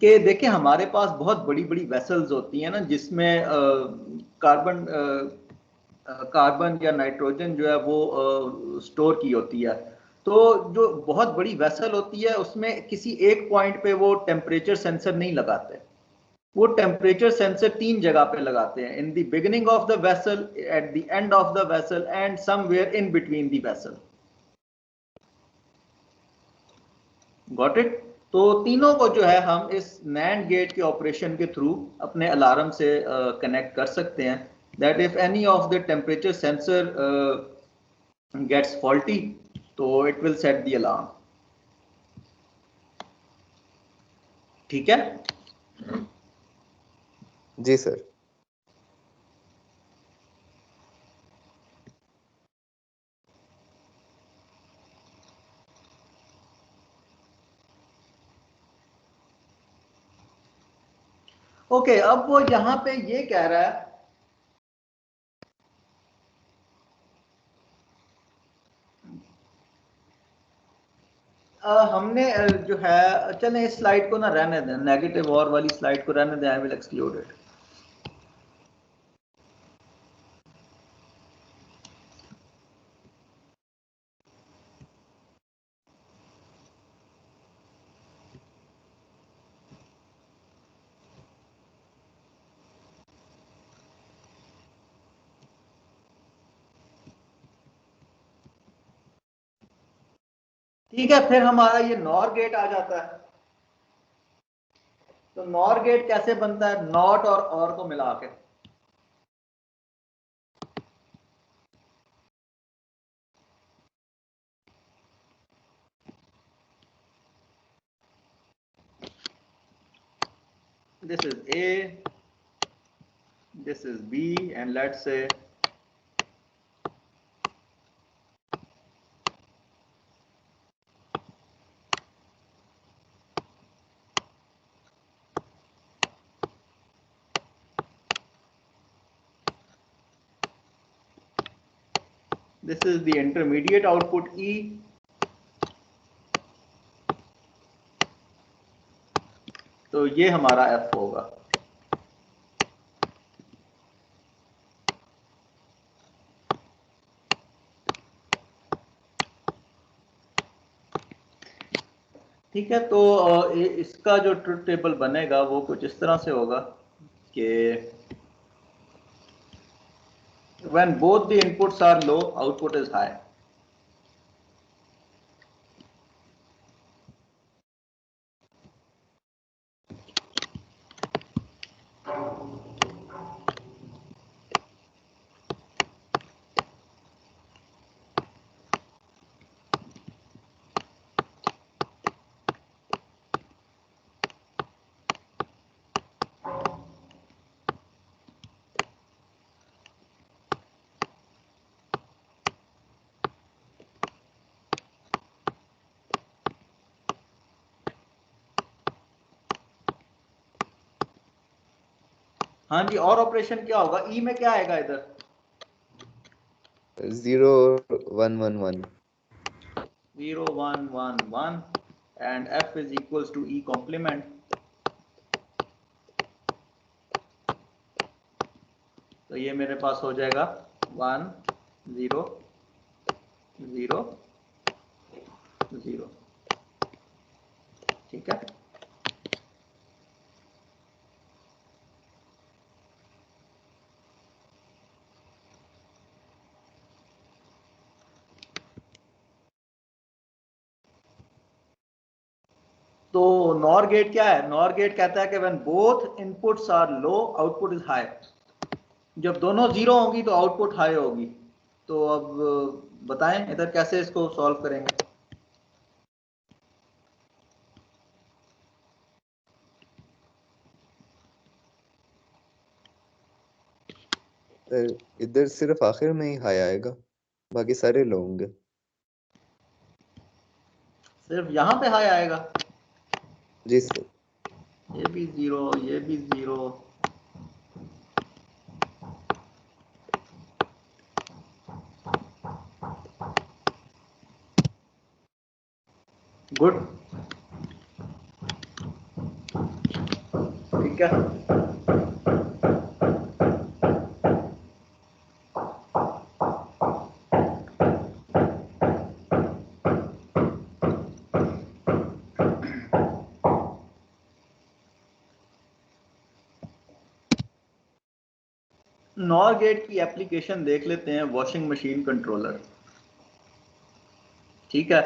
कि देखिए हमारे पास बहुत बड़ी बड़ी वेसल्स होती हैं ना, जिसमें कार्बन या नाइट्रोजन जो है वो स्टोर की होती है. तो जो बहुत बड़ी वेसल होती है उसमें किसी एक पॉइंट पे वो टेम्परेचर सेंसर नहीं लगाते. वो टेम्परेचर सेंसर 3 जगह पे लगाते हैं, in the beginning of the vessel, at the end of the vessel and somewhere in between the vessel. Got it? तो तीनों को जो है हम इस NAND गेट के ऑपरेशन के थ्रू अपने अलार्म से कनेक्ट कर सकते हैं. That if any of the temperature sensor gets faulty तो it will set the alarm. ठीक है। जी सर। ओके, अब वो यहां पे ये कह रहा है हमने जो है, चलें इस स्लाइड को ना रहने दें, नेगेटिव और वाली स्लाइड को रहने दें, आई विल एक्सक्लूड इट। ठीक है, फिर हमारा ये नॉर गेट आ जाता है। तो नॉर गेट कैसे बनता है? नॉट और को मिला के। This is A, this is B, and let's say this is the intermediate output E. तो ये हमारा F होगा। ठीक है, तो इसका जो ट्रुथ टेबल बनेगा वो कुछ इस तरह से होगा कि when both the inputs are low, output is high. हाँ जी, और ऑपरेशन क्या होगा? ई में क्या आएगा इधर? 0 1 1 1 0 1 1 1 and F is equals to E complement। तो ये मेरे पास हो जाएगा 1 0 0 0। ठीक है, तो नॉर गेट क्या है? नॉर गेट कहता है कि when both inputs are low, output is high. जब दोनों जीरो होंगी तो आउटपुट हाई होगी। तो अब बताएं इधर कैसे इसको सॉल्व करेंगे? सर इधर सिर्फ आखिर में ही हाई आएगा, बाकी सारे लो होंगे। सिर्फ यहां पे हाई आएगा? जी सर। ये भी जीरो, ये भी जीरो। गुड, ठीक है। नॉर गेट की एप्लीकेशन देख लेते हैं, वॉशिंग मशीन कंट्रोलर। ठीक है,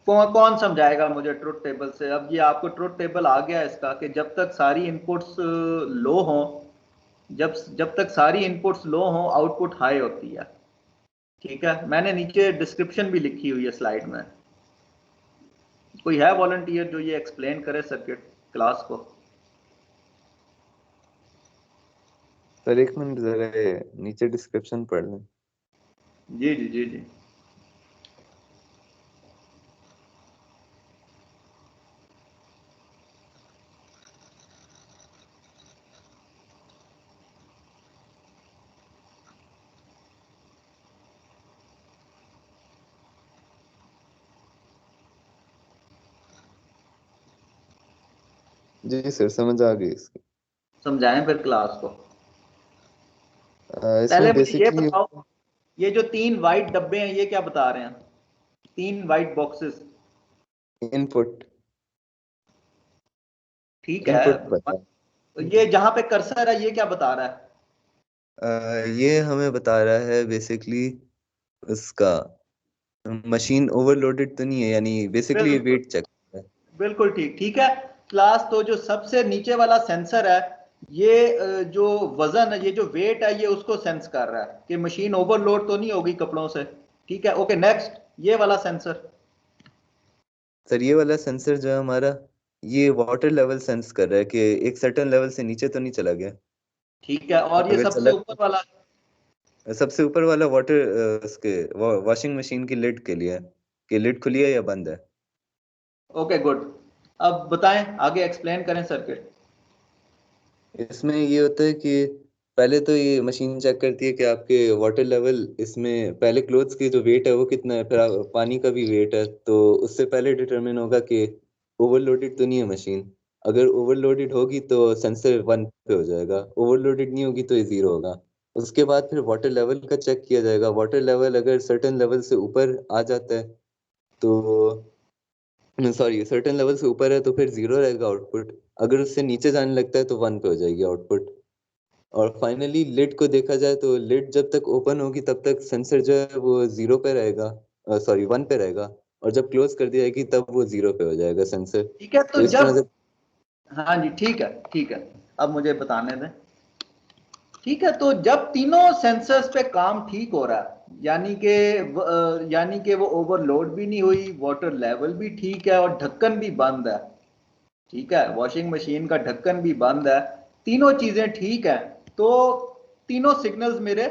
कौन समझाएगा मुझे ट्रुथ टेबल से? अब ये आपको ट्रुथ टेबल आ गया इसका कि जब तक सारी इनपुट्स लो हों, जब तक सारी इनपुट्स लो हों, आउटपुट हाई होती है। ठीक है, मैंने नीचे डिस्क्रिप्शन भी लिखी हुई है स्लाइड में। कोई है वॉलंटियर जो ये एक्सप्लेन करे सर्किट? क्लास को। सर एक मिनट जरा ये नीचे डिस्क्रिप्शन पढ़ लें। जी जी जी जी। जी सर समझ आ गई इसकी। समझाएं फिर क्लास को। पहले इसमें मुझे ये बेसिकली बताओ, ये जो 3 वाइट डब्बे हैं ये क्या बता रहे हैं? 3 वाइट बॉक्सेस। इनपुट ठीक है। इनपुट बता ये जहां पे कर्सर है ये क्या बता रहा है? ये हमें बता रहा है बेसिकली उसका मशीन ओवरलोडेड तो नहीं है, यानी बेसिकली बिल्कुल वेट चेक है। बिल्कुल ठीक, ठीक है। क्लास तो जो सबसे नीचे वाला सेंसर है, ये जो वजन है, ये जो वेट है, ये उसको सेंस कर रहा है कि मशीन ओवरलोड तो नहीं होगी कपड़ों से। ठीक है, ओके नेक्स्ट, ये वाला सेंसर। सर ये वाला सेंसर जो है हमारा, ये वाटर लेवल सेंस कर रहा है कि एक सर्टेन लेवल से नीचे तो नहीं चला गया। ठीक है, और ये अगर सबसे चला, ऊपर वाला? सबसे ऊपर वाला वाटर उसके वॉशिंग मशीन की लिड के लिए है कि लिड खुली है या बंद है। Okay good. अब बताएं, आगे एक्सप्लेन करें सर्किट। इसमें ये होता है कि पहले तो ये मशीन चेक करती है कि आपके वाटर लेवल, इसमें पहले क्लोथ्स की जो वेट है वो कितना है, फिर पानी का भी वेट है, तो उससे पहले डिटरमिन होगा कि ओवरलोडेड तो नहीं है मशीन। अगर ओवरलोडेड होगी तो सेंसर 1 पे हो जाएगा, ओवरलोडेड नहीं होगी तो ये 0 होगा। उसके बाद फिर वाटर लेवल का चेक किया जाएगा। वाटर लेवल अगर सर्टेन लेवल से ऊपर आ जाता है तो, सॉरी, सर्टेन लेवल से ऊपर है तो फिर 0 रहेगा आउटपुट। अगर उससे नीचे जाने लगता है तो 1 पे हो जाएगी आउटपुट। और फाइनली लिड को देखा जाए तो लिड जब तक ओपन होगी तब तक सेंसर जो है वो 0 पे रहेगा, सॉरी 1 पे रहेगा, और जब क्लोज कर दी जाएगी तब वो 0 पे हो जाएगा सेंसर। ठीक है, तो तो इस तरह जब, से हाँ जी ठीक है ठीक है, अब मुझे बताने दें। ठीक है, तो जब तीनों सेंसर्स पे काम ठीक हो रहा है, यानी कि वो ओवरलोड भी नहीं हुई, वाटर लेवल भी ठीक है और ढक्कन भी बंद है। ठीक है, वॉशिंग मशीन का ढक्कन भी बंद है, तीनों चीजें ठीक है, तो तीनों सिग्नल्स मेरे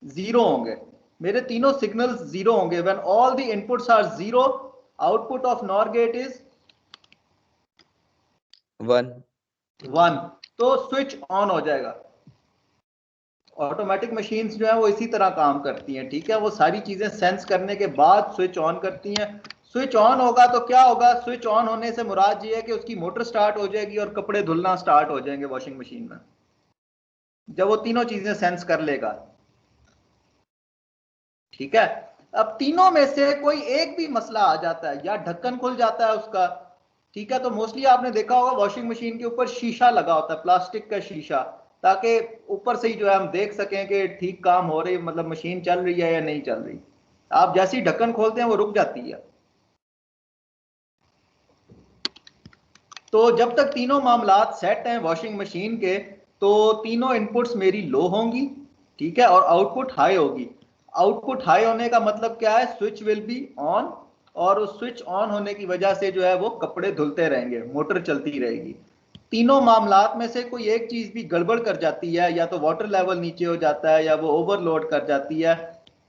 जीरो होंगे। मेरे तीनों सिग्नल्स जीरो होंगे। When all the inputs are zero, output of NOR gate is 1। 1। तो स्विच ऑन हो जाएगा। ऑटोमेटिक मशीन्स जो है वो इसी तरह काम करती हैं। ठीक है, वो सारी चीजें सेंस करने के बाद स्विच ऑन करती हैं। स्विच ऑन होगा तो क्या होगा? स्विच ऑन होने से मुराद ये है कि उसकी मोटर स्टार्ट हो जाएगी और कपड़े धुलना स्टार्ट हो जाएंगे वॉशिंग मशीन में, जब वो तीनों चीजें सेंस कर लेगा। ठीक है, अब तीनों में से कोई एक भी मसला आ जाता है या ढक्कन खुल जाता है उसका। ठीक है, तो मोस्टली आपने देखा होगा वॉशिंग मशीन के ऊपर शीशा लगा होता है, प्लास्टिक का शीशा, ताकि ऊपर से ही जो है हम देख सकें कि ठीक काम हो रही, मतलब मशीन चल रही है या नहीं चल रही। आप जैसे ही ढक्कन खोलते हैं वो रुक जाती है। तो जब तक तीनों मामलात सेट हैं वॉशिंग मशीन के, तो तीनों इनपुट्स मेरी लो होंगी। ठीक है, और आउटपुट हाई होगी। आउटपुट हाई होने का मतलब क्या है? स्विच विल बी ऑन, और उस स्विच ऑन होने की वजह से जो है वो कपड़े धुलते रहेंगे, मोटर चलती रहेगी। तीनों मामलात में से कोई एक चीज भी गड़बड़ कर जाती है, या तो वाटर लेवल नीचे हो जाता है या वो ओवरलोड कर जाती है,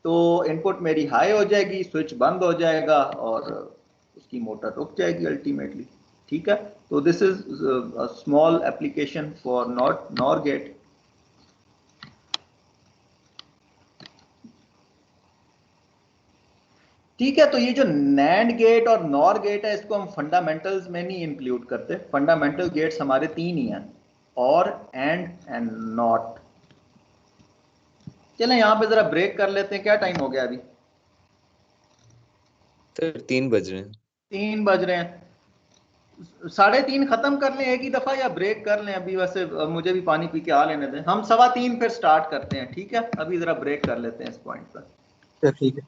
तो इनपुट मेरी हाई हो जाएगी, स्विच बंद हो जाएगा और उसकी मोटर रुक जाएगी अल्टीमेटली। ठीक है, तो this is small application for NOT NOR gate. ठीक है, तो ये जो नैंड गेट और नॉर गेट है इसको हम फंडामेंटल्स में नहीं इंक्लूड करते। फंडामेंटल गेट्स हमारे 3 ही हैं, और एंड नॉट। चलें यहां पे जरा ब्रेक कर लेते हैं। क्या टाइम हो गया अभी? सर 3 बज रहे हैं। 3 बज रहे हैं। 3:30 खत्म कर लें एक ही दफा, या ब्रेक कर लें अभी? वैसे मुझे भी पानी पी के आ लेने दें। हम 3:15 फिर स्टार्ट करते हैं। ठीक है, अभी जरा ब्रेक कर लेते हैं इस पॉइंट पर। अच्छा, ठीक है।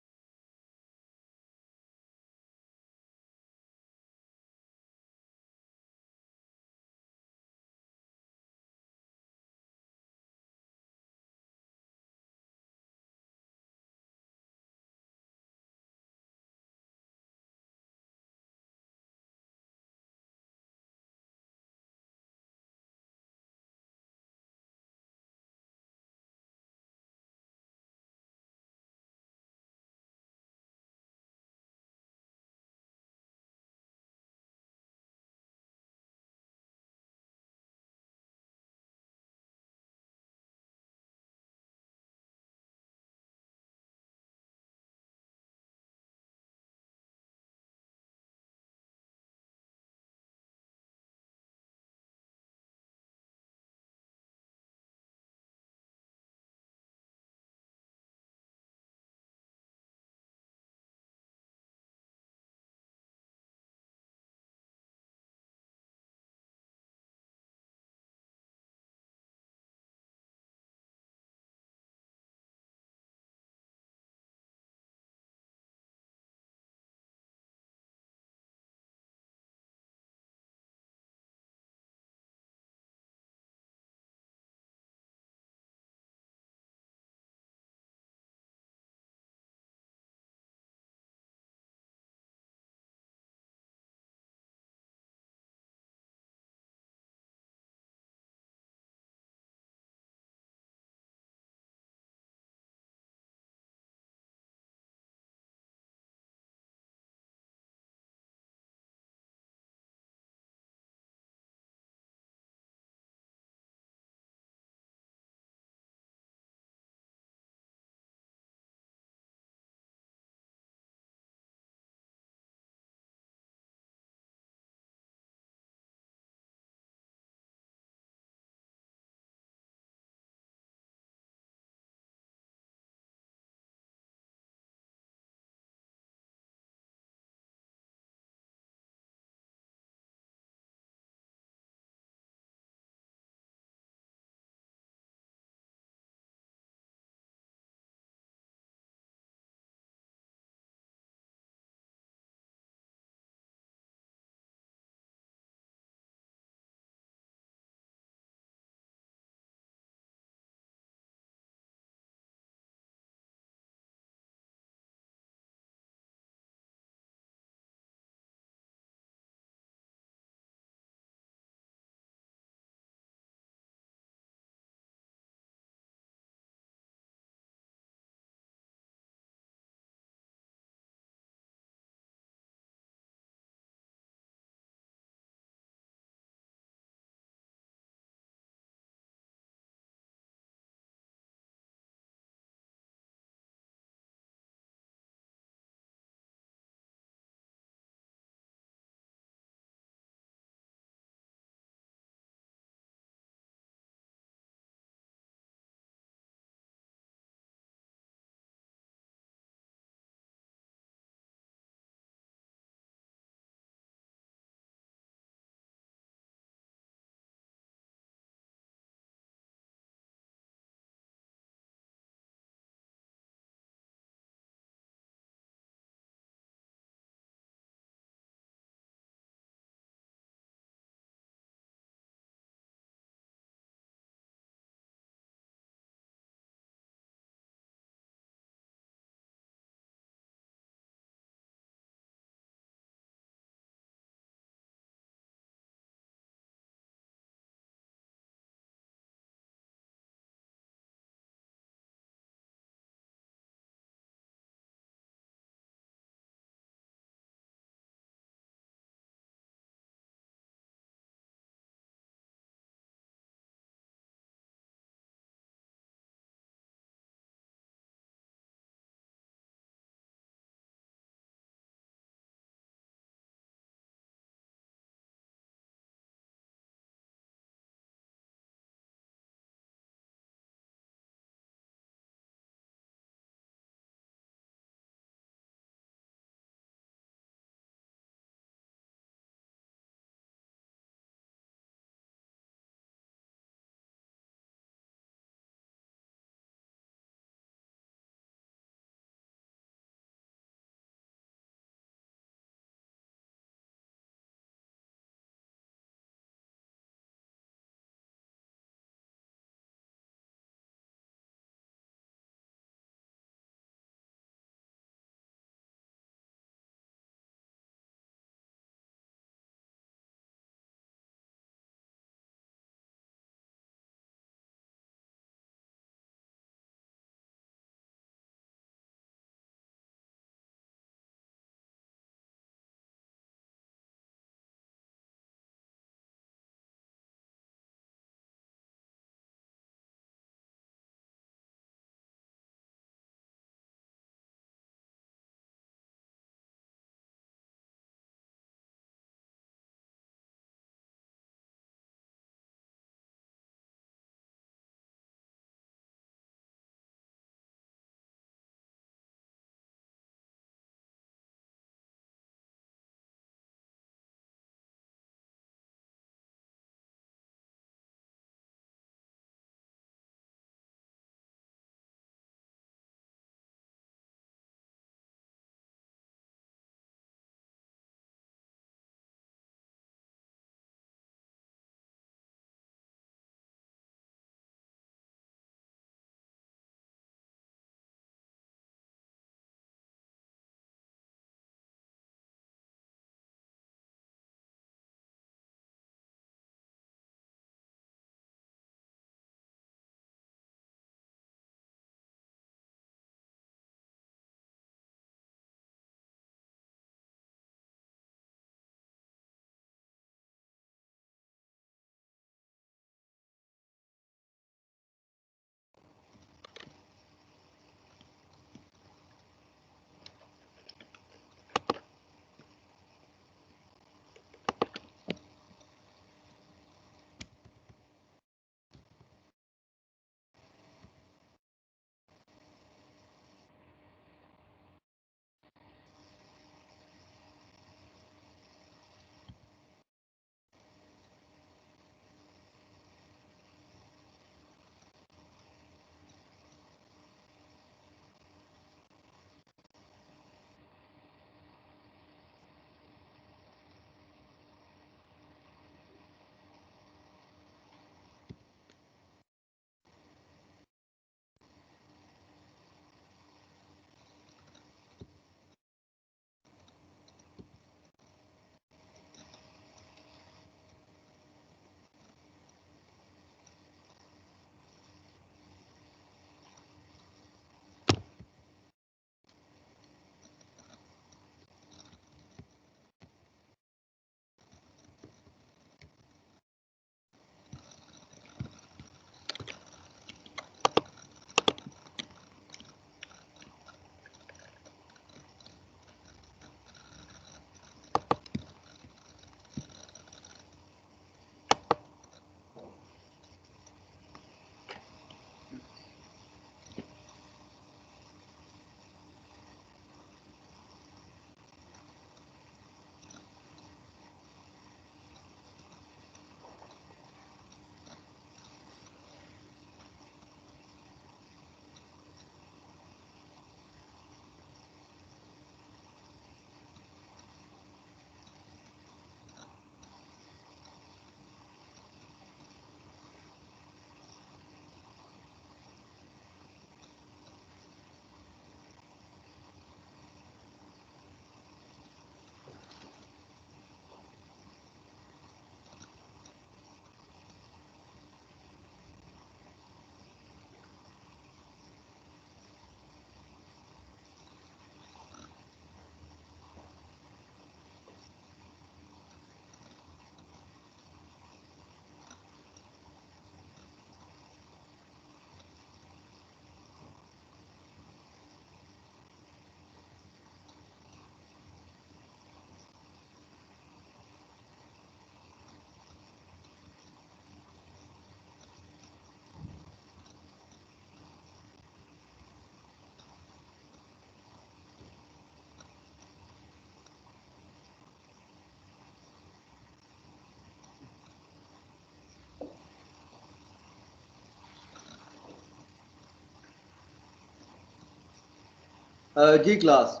जी class,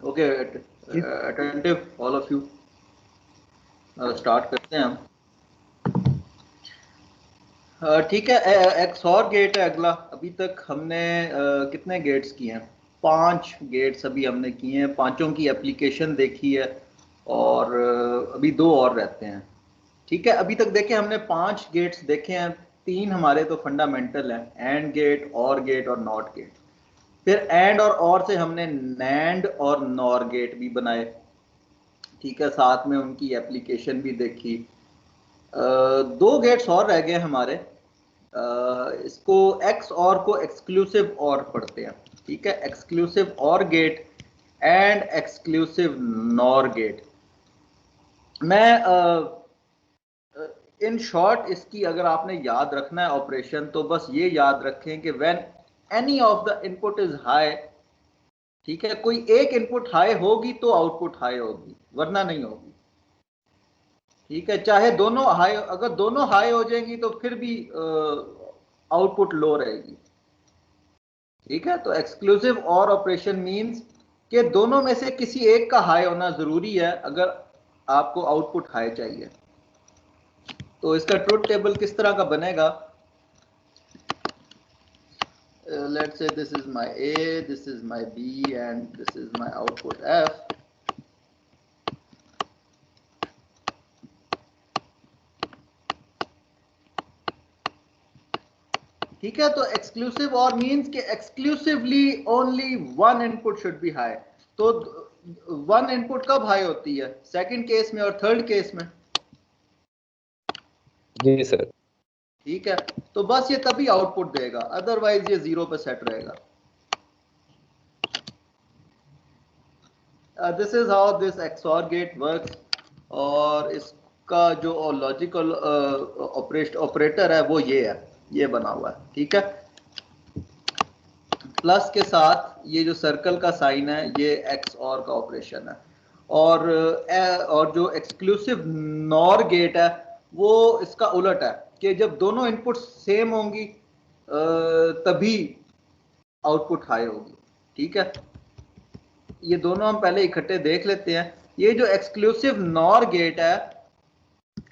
okay, attentive all of you, start करते हैं हम। ठीक है, एक्सऑर गेट है अगला। अभी तक हमने कितने गेट्स किए हैं? 5 गेट्स अभी हमने किए हैं, पांचों की एप्लीकेशन देखी है और अभी 2 और रहते हैं। ठीक है, अभी तक देखे हमने 5 गेट्स देखे हैं, 3 हमारे तो फंडामेंटल हैं, एंड गेट, और गेट और नॉट गेट। फिर एंड और से हमने नैंड और नॉर गेट भी बनाए। ठीक है, साथ में उनकी एप्लीकेशन भी देखी। 2 गेट्स और रह गए हमारे। इसको एक्स और को एक्सक्लूसिव और पढ़ते हैं। ठीक है, exclusive OR gate and exclusive NOR gate. मैं इन शॉर्ट इसकी अगर आपने याद रखना है ऑपरेशन, तो बस ये याद रखें कि when any of the input is high, ठीक है, कोई एक इनपुट हाई होगी तो आउटपुट हाई होगी, वरना नहीं होगी। ठीक है, चाहे दोनों हाई, अगर दोनों हाई हो जाएंगी तो फिर भी आउटपुट लो रहेगी। ठीक है, तो एक्सक्लूसिव और ऑपरेशन मींस कि दोनों में से किसी एक का हाई होना जरूरी है अगर आपको आउटपुट हाई चाहिए। तो इसका ट्रुथ टेबल किस तरह का बनेगा? Let's say this is my A, this is my B, and this is my output F. ठीक है, तो एक्सक्लूसिव और मींस कि exclusively only one input should be high. तो वन इनपुट कब हाई होती है? सेकंड केस में और थर्ड केस में। जी सर। ठीक है, तो बस ये तभी आउटपुट देगा, अदरवाइज ये 0 पे सेट रहेगा। This is how this XOR gate works. और इसका जो लॉजिकल ऑपरेटर है वो ये है, ये बना हुआ है। ठीक है, प्लस के साथ ये जो सर्कल का साइन है ये एक्स और का ऑपरेशन है। और जो एक्सक्लूसिव नॉर गेट है वो इसका उलट है कि जब दोनों इनपुट सेम होंगी तभी आउटपुट हाई होगी। ठीक है, ये दोनों हम पहले इकट्ठे देख लेते हैं। ये जो एक्सक्लूसिव नॉर गेट है,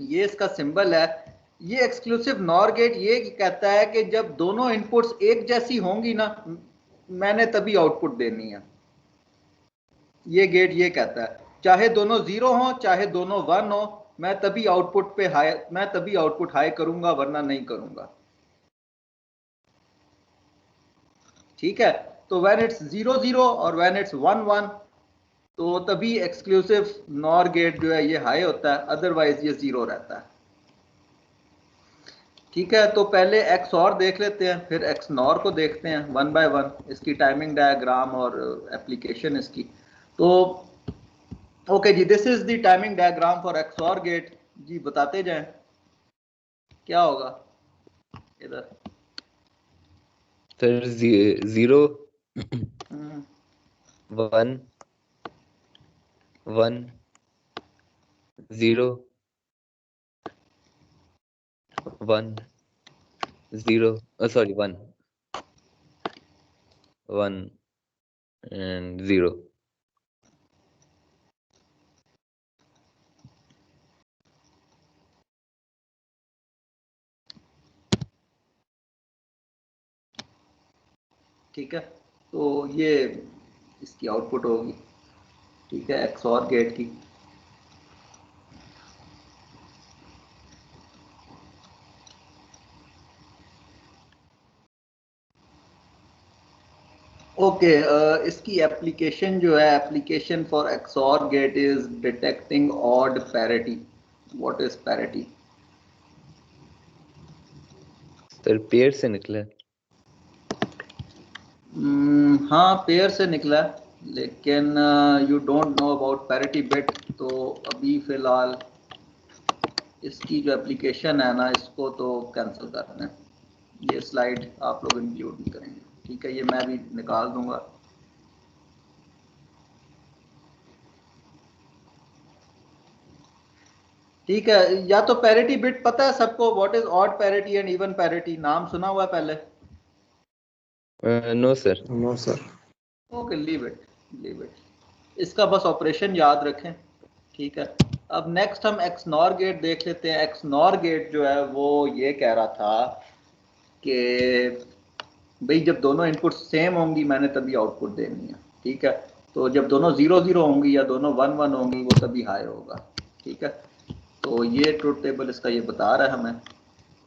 ये इसका सिंबल है। ये एक्सक्लूसिव नॉर गेट ये कहता है कि जब दोनों इनपुट्स एक जैसी होंगी ना, मैंने तभी आउटपुट देनी है। ये गेट ये कहता है चाहे दोनों 0 हो चाहे दोनों 1 हो, मैं तभी आउटपुट हाई करूंगा, वरना नहीं करूंगा। ठीक है, तो व्हेन इट्स 0 0 और व्हेन इट्स 1 1, तो तभी एक्सक्लूसिव नॉर गेट जो है ये हाई होता है, अदरवाइज ये 0 रहता है। ठीक है, तो पहले एक्स और देख लेते हैं, फिर एक्स नॉर को देखते हैं 1 बाय 1, इसकी टाइमिंग डायग्राम और एप्लीकेशन इसकी। तो ओके जी, this is the timing diagram for XOR gate. जी बताते जाएं क्या होगा इधर। Sir 0 1 1 0 1 0, sorry 1 1 and 0। ठीक है, तो ये इसकी आउटपुट होगी। ठीक है, एक्स और गेट की। ओके, इसकी एप्लीकेशन जो है, application for XOR gate is detecting odd parity. What is parity? Sir pair से निकला है। हाँ, पेयर से निकला है, लेकिन you don't know about parity bit. तो अभी फिलहाल इसकी जो एप्लीकेशन है ना, इसको तो कैंसिल कर दें। ये स्लाइड आप लोग इंक्लूड नहीं करेंगे। ठीक है, ये मैं भी निकाल दूंगा। ठीक है, या तो पैरिटी बिट पता है सबको, what is odd parity and even parity? नाम सुना हुआ है पहले? No sir. No sir. Okay, leave it, इसका बस ऑपरेशन याद रखें, ठीक है। अब नेक्स्ट हम एक्स नॉर गेट देख लेते हैं। एक्स नॉर गेट जो है वो ये कह रहा था कि भाई जब दोनों इनपुट सेम होंगी मैंने तभी आउटपुट देनी है, ठीक है। तो जब दोनों 0 0 होंगी या दोनों 1 1 होंगी वो तभी हाई होगा, ठीक है। तो ये ट्रुथ टेबल इसका ये बता रहा है हमें।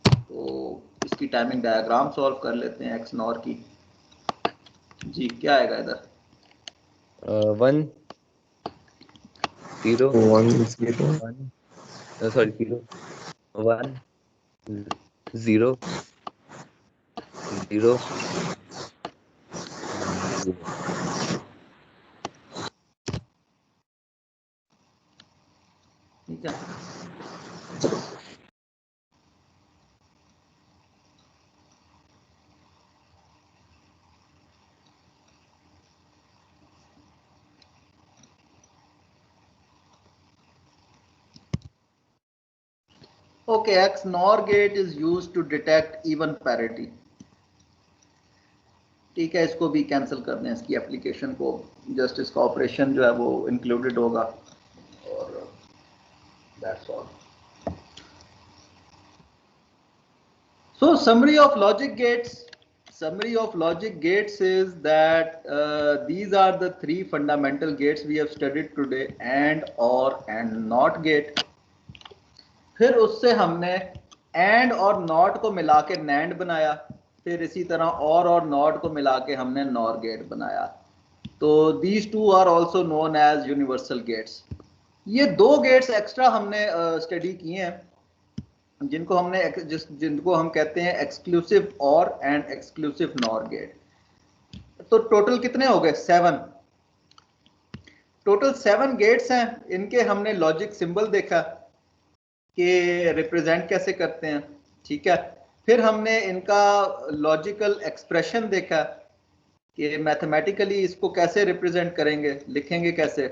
तो इसकी टाइमिंग डायग्राम सॉल्व कर लेते हैं एक्स नॉर की। जी क्या आएगा इधर? 1 0 1 0 1 सॉरी 0 1 0 0 0। ठीक है। Okay, XNOR gate is used to detect even parity. ठीक है, इसको भी कैंसिल कर दें, इसकी एप्लीकेशन को, जस्ट इसका ऑपरेशन जो है वो इंक्लूडेड होगा और that's all. So summary of logic gates is that these are the three fundamental gates we have studied today: and, or, and not gate. फिर उससे हमने and और not को मिला के NAND बनाया, फिर इसी तरह और not को मिला के हमने NOR gate बनाया। तो these two are also known as universal gates। ये दो गेट्स एक्स्ट्रा हमने स्टडी किए हैं जिनको हम कहते हैं एक्सक्लूसिव और एंड एक्सक्लूसिव नॉर गेट। तो टोटल कितने हो गए? 7। टोटल 7 गेट्स हैं। इनके हमने लॉजिक सिंबल देखा कि रिप्रेजेंट कैसे करते हैं, ठीक है। फिर हमने इनका लॉजिकल एक्सप्रेशन देखा कि मैथमेटिकली इसको कैसे रिप्रेजेंट करेंगे, लिखेंगे कैसे।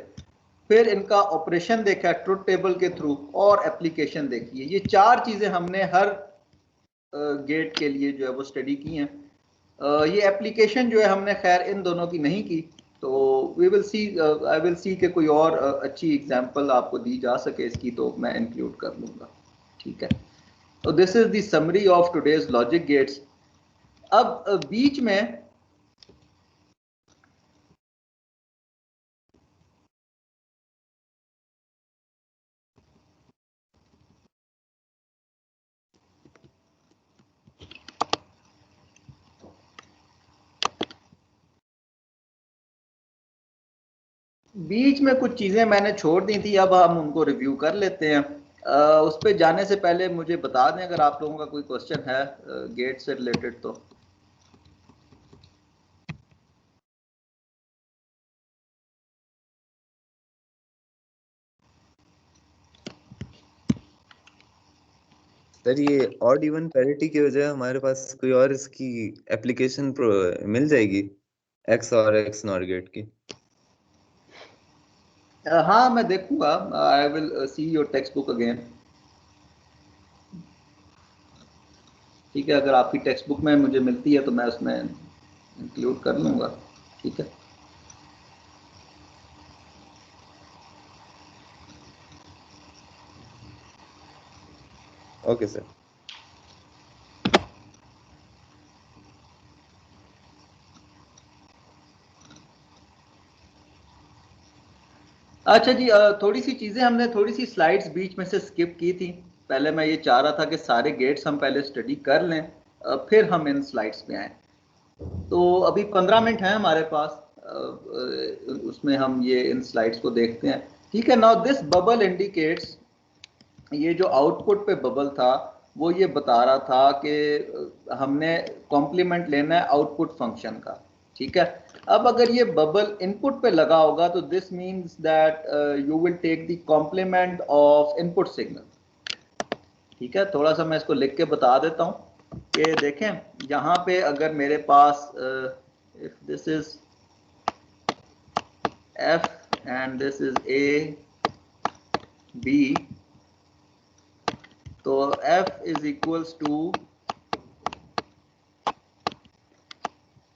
फिर इनका ऑपरेशन देखा ट्रुथ टेबल के थ्रू, और एप्लीकेशन देखी है। ये 4 चीजें हमने हर गेट के लिए जो है वो स्टडी की हैं। ये एप्लीकेशन जो है हमने खैर इन दोनों की नहीं की, तो we will see, I will see कि कोई और अच्छी एग्जांपल आपको दी जा सके इसकी, तो मैं इंक्लूड कर लूँगा, ठीक है। तो this is the summary of today's logic gates. अब बीच में कुछ चीज़ें मैंने छोड़ दी थी, अब हम उनको रिव्यू कर लेते हैं। उस पर जाने से पहले मुझे बता दें अगर आप लोगों का कोई क्वेश्चन है गेट से रिलेटेड तो। सर ये ऑड इवन पैरिटी की वजह हमारे पास कोई और इसकी एप्लीकेशन मिल जाएगी एक्स और एक्स नॉर गेट की? हाँ मैं देखूंगा, आई will see your text book again, ठीक है। अगर आपकी टेक्स्ट बुक में मुझे मिलती है तो मैं उसमें इंक्लूड कर लूँगा, ठीक है। Okay sir. अच्छा जी, थोड़ी सी चीज़ें हमने, थोड़ी सी स्लाइड्स बीच में से स्किप की थी। पहले मैं ये चाह रहा था कि सारे गेट्स हम पहले स्टडी कर लें, फिर हम इन स्लाइड्स पे आएँ। तो अभी 15 मिनट हैं हमारे पास, उसमें हम ये इन स्लाइड्स को देखते हैं, ठीक है। नाउ दिस बबल इंडिकेट्स, ये जो आउटपुट पे बबल था वो ये बता रहा था कि हमने कॉम्प्लीमेंट लेना है आउटपुट फंक्शन का, ठीक है। अब अगर ये बबल इनपुट पे लगा होगा तो this means that you will take the complement of input signal, ठीक है। थोड़ा सा मैं इसको लिख के बता देता हूँ कि देखें यहाँ पे अगर मेरे पास if this is F and this is A B, तो f is equals to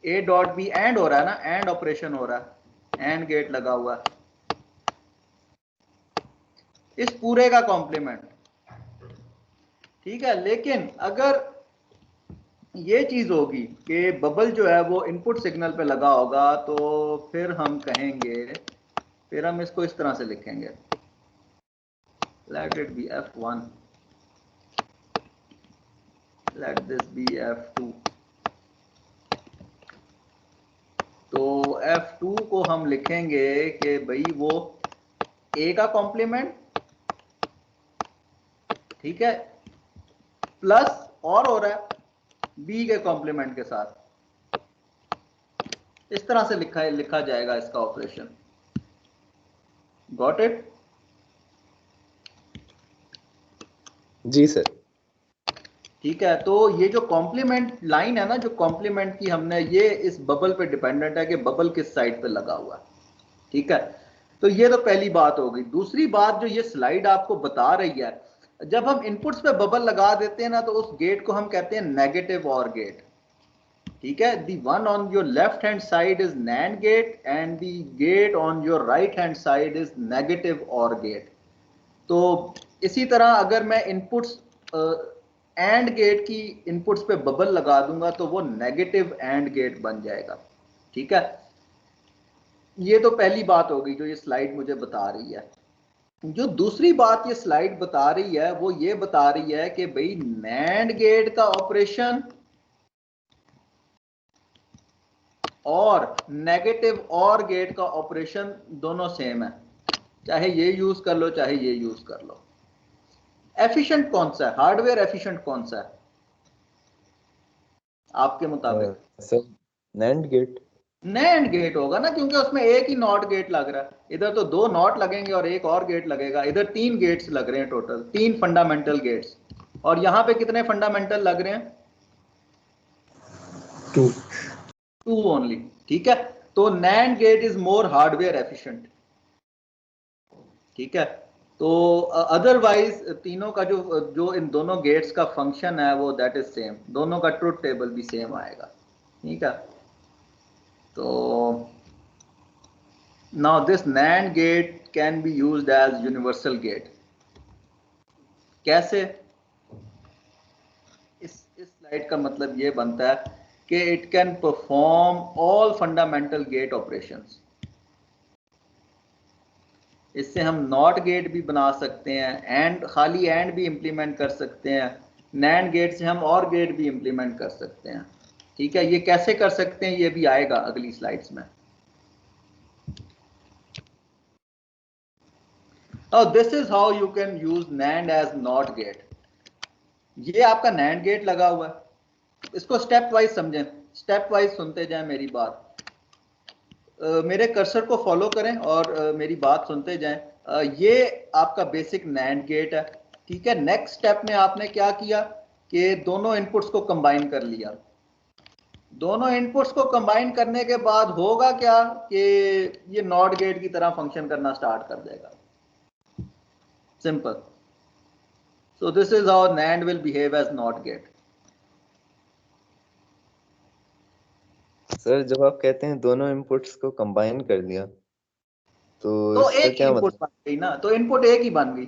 A dot B AND हो रहा है ना, एंड ऑपरेशन हो रहा है, एंड गेट लगा हुआ है, इस पूरे का कॉम्प्लीमेंट। ठीक है, लेकिन अगर ये चीज होगी कि बबल जो है वो इनपुट सिग्नल पे लगा होगा, तो फिर हम कहेंगे, फिर हम इसको इस तरह से लिखेंगे, let it be F1, let this be F2। तो F2 को हम लिखेंगे कि भाई वो A का कॉम्प्लीमेंट, ठीक है, प्लस और हो रहा है B के कॉम्प्लीमेंट के साथ। इस तरह से लिखा जाएगा इसका ऑपरेशन। Got it? जी सर। ठीक है, तो ये जो कॉम्प्लीमेंट लाइन है ना, जो कॉम्प्लीमेंट की हमने, ये इस बबल पे डिपेंडेंट है कि बबल किस साइड पे लगा हुआ है। ठीक है, तो ये तो पहली बात हो गई। दूसरी बात जो ये स्लाइड आपको बता रही है, जब हम इनपुट्स पे बबल लगा देते हैं ना, तो उस गेट को हम कहते हैं नेगेटिव और गेट। ठीक है, the one on your left hand side is NAND gate and the gate on your right hand side is negative OR gate. तो इसी तरह अगर मैं इनपुट्स एंड गेट की इनपुट्स पे बबल लगा दूंगा तो वो नेगेटिव एंड गेट बन जाएगा। ठीक है, ये तो पहली बात होगी जो ये स्लाइड मुझे बता रही है। जो दूसरी बात ये स्लाइड बता रही है वो ये बता रही है कि भाई नैंड गेट का ऑपरेशन और नेगेटिव और गेट का ऑपरेशन दोनों सेम है, चाहे ये यूज कर लो चाहे ये यूज कर लो। एफिशिएंट कौन सा है, हार्डवेयर एफिशिएंट कौन सा है आपके मुताबिक? Sir NAND gate. NAND gate होगा ना, क्योंकि उसमें एक ही नॉट गेट लग रहा है। इधर तो 2 नॉट लगेंगे और एक और गेट लगेगा, इधर 3 गेट्स लग रहे हैं, टोटल 3 फंडामेंटल गेट्स। और यहां पे कितने फंडामेंटल लग रहे हैं? 2। 2 ओनली। ठीक है, तो NAND gate is more hardware efficient. ठीक है, तो अदरवाइज तीनों का जो जो इन दोनों गेट्स का फंक्शन है वो दैट इज सेम, दोनों का ट्रुथ टेबल भी सेम आएगा। ठीक है, तो now this NAND gate can be used as universal gate। कैसे? इस स्लाइड का मतलब ये बनता है कि it can perform all fundamental gate operations। इससे हम नॉट गेट भी बना सकते हैं, एंड खाली एंड भी इंप्लीमेंट कर सकते हैं, नैंड गेट से हम और गेट भी इंप्लीमेंट कर सकते हैं। ठीक है, ये कैसे कर सकते हैं ये भी आएगा अगली स्लाइड्स में। Now this is how you can use NAND as NOT gate। ये आपका नैंड गेट लगा हुआ है, इसको स्टेप वाइज समझें, स्टेप वाइज सुनते जाएं मेरी बात। मेरे कर्सर को फॉलो करें और मेरी बात सुनते जाएं। ये आपका बेसिक नैंड गेट है। ठीक है, नेक्स्ट स्टेप में आपने क्या किया कि दोनों इनपुट्स को कंबाइन कर लिया। दोनों इनपुट्स को कंबाइन करने के बाद होगा क्या कि ये नॉट गेट की तरह फंक्शन करना स्टार्ट कर देगा। Simple. So this is how NAND will behave as NOT gate। Sir जब आप कहते हैं दोनों इनपुट्स को कंबाइन कर दिया तो इसका एक ही क्या इनपुट मतलब? बन गई ना, तो इनपुट एक ही बन गई।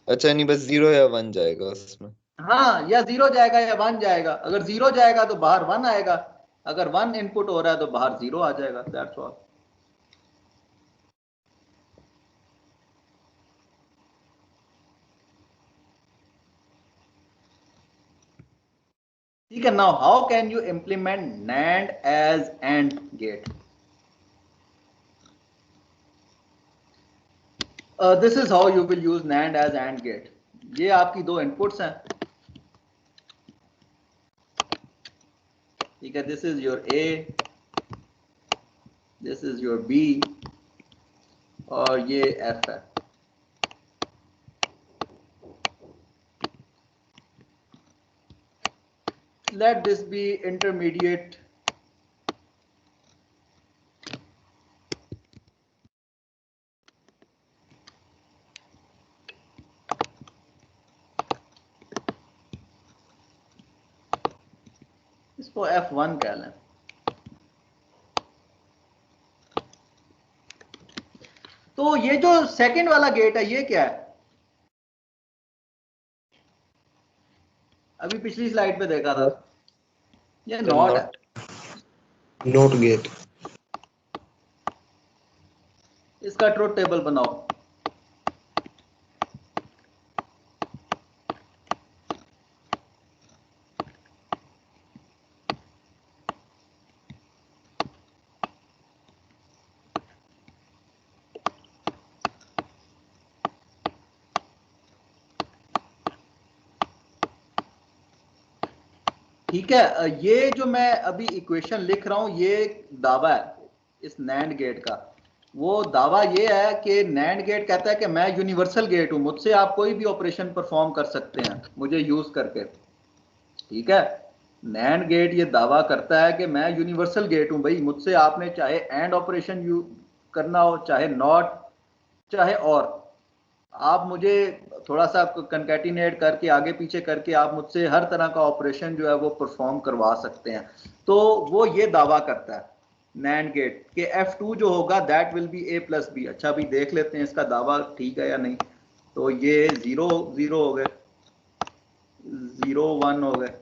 अच्छा, नहीं बस 0 या 1 जाएगा उसमें? हाँ, या 0 जाएगा या 1 जाएगा। अगर 0 जाएगा तो बाहर 1 आएगा, अगर 1 इनपुट हो रहा है तो बाहर 0 आ जाएगा। That's all. ठीक है, now how can you implement NAND as AND gate? This is how you will use NAND as AND gate. ये आपकी 2 इनपुट्स हैं। ठीक है, this is your A, this is your B और ये F है। Let this be intermediate इसको F1 कह लें। तो ये जो सेकंड वाला गेट है ये क्या है? अभी पिछली स्लाइड पे देखा था, ये नॉट है। NOT gate. इसका ट्रुथ टेबल बनाओ। ठीक है, ये जो मैं अभी इक्वेशन लिख रहा हूं ये दावा है इस नैंड गेट का। वो दावा ये है कि नैंड गेट कहता है कि मैं यूनिवर्सल गेट हूं, मुझसे आप कोई भी ऑपरेशन परफॉर्म कर सकते हैं मुझे यूज करके। ठीक है, नैंड गेट ये दावा करता है कि मैं यूनिवर्सल गेट हूं भाई, मुझसे आपने चाहे एंड ऑपरेशन करना हो, चाहे नॉट, चाहे और, आप मुझे थोड़ा सा कंकैटिनेट करके आगे पीछे करके आप मुझसे हर तरह का ऑपरेशन जो है वो परफॉर्म करवा सकते हैं। तो वो ये दावा करता है नैंड गेट कि F2 जो होगा that will be A plus B. अच्छा अभी देख लेते हैं इसका दावा ठीक है या नहीं। तो ये 0 0 हो गए, 0 1 हो गए,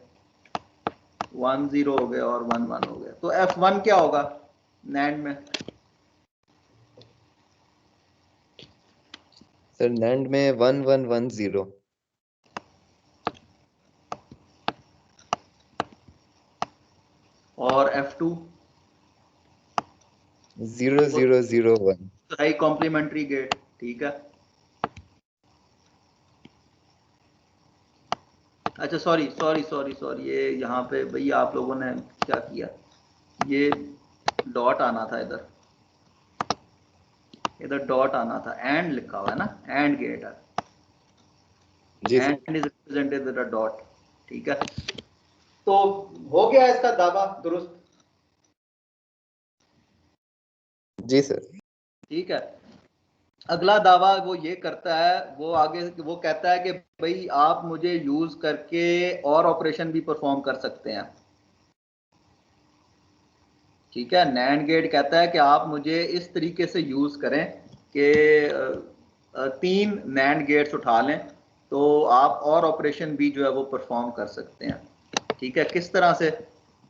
1 0 हो गए और 1 1 हो गए। तो F1 क्या होगा नैंड में? सर नैंड में 1 1 1 0। और F2 0 0 0 1। High complementary gate. ठीक है, अच्छा सॉरी सॉरी सॉरी सॉरी, ये यहाँ पे भैया आप लोगों ने क्या किया, ये डॉट आना था इधर, इधर डॉट आना था, एंड लिखा हुआ है ना, एंड गेट है, जी sir. AND is represented with a dot. ठीक है, तो हो गया इसका दावा दुरुस्त। जी सर। ठीक है, अगला दावा वो ये करता है, वो आगे वो कहता है कि भाई आप मुझे यूज करके और ऑपरेशन भी परफॉर्म कर सकते हैं। ठीक है, नैंड गेट कहता है कि आप मुझे इस तरीके से यूज करें कि 3 नैंड गेट्स उठा लें तो आप और ऑपरेशन भी जो है वो परफॉर्म कर सकते हैं। ठीक है, किस तरह से,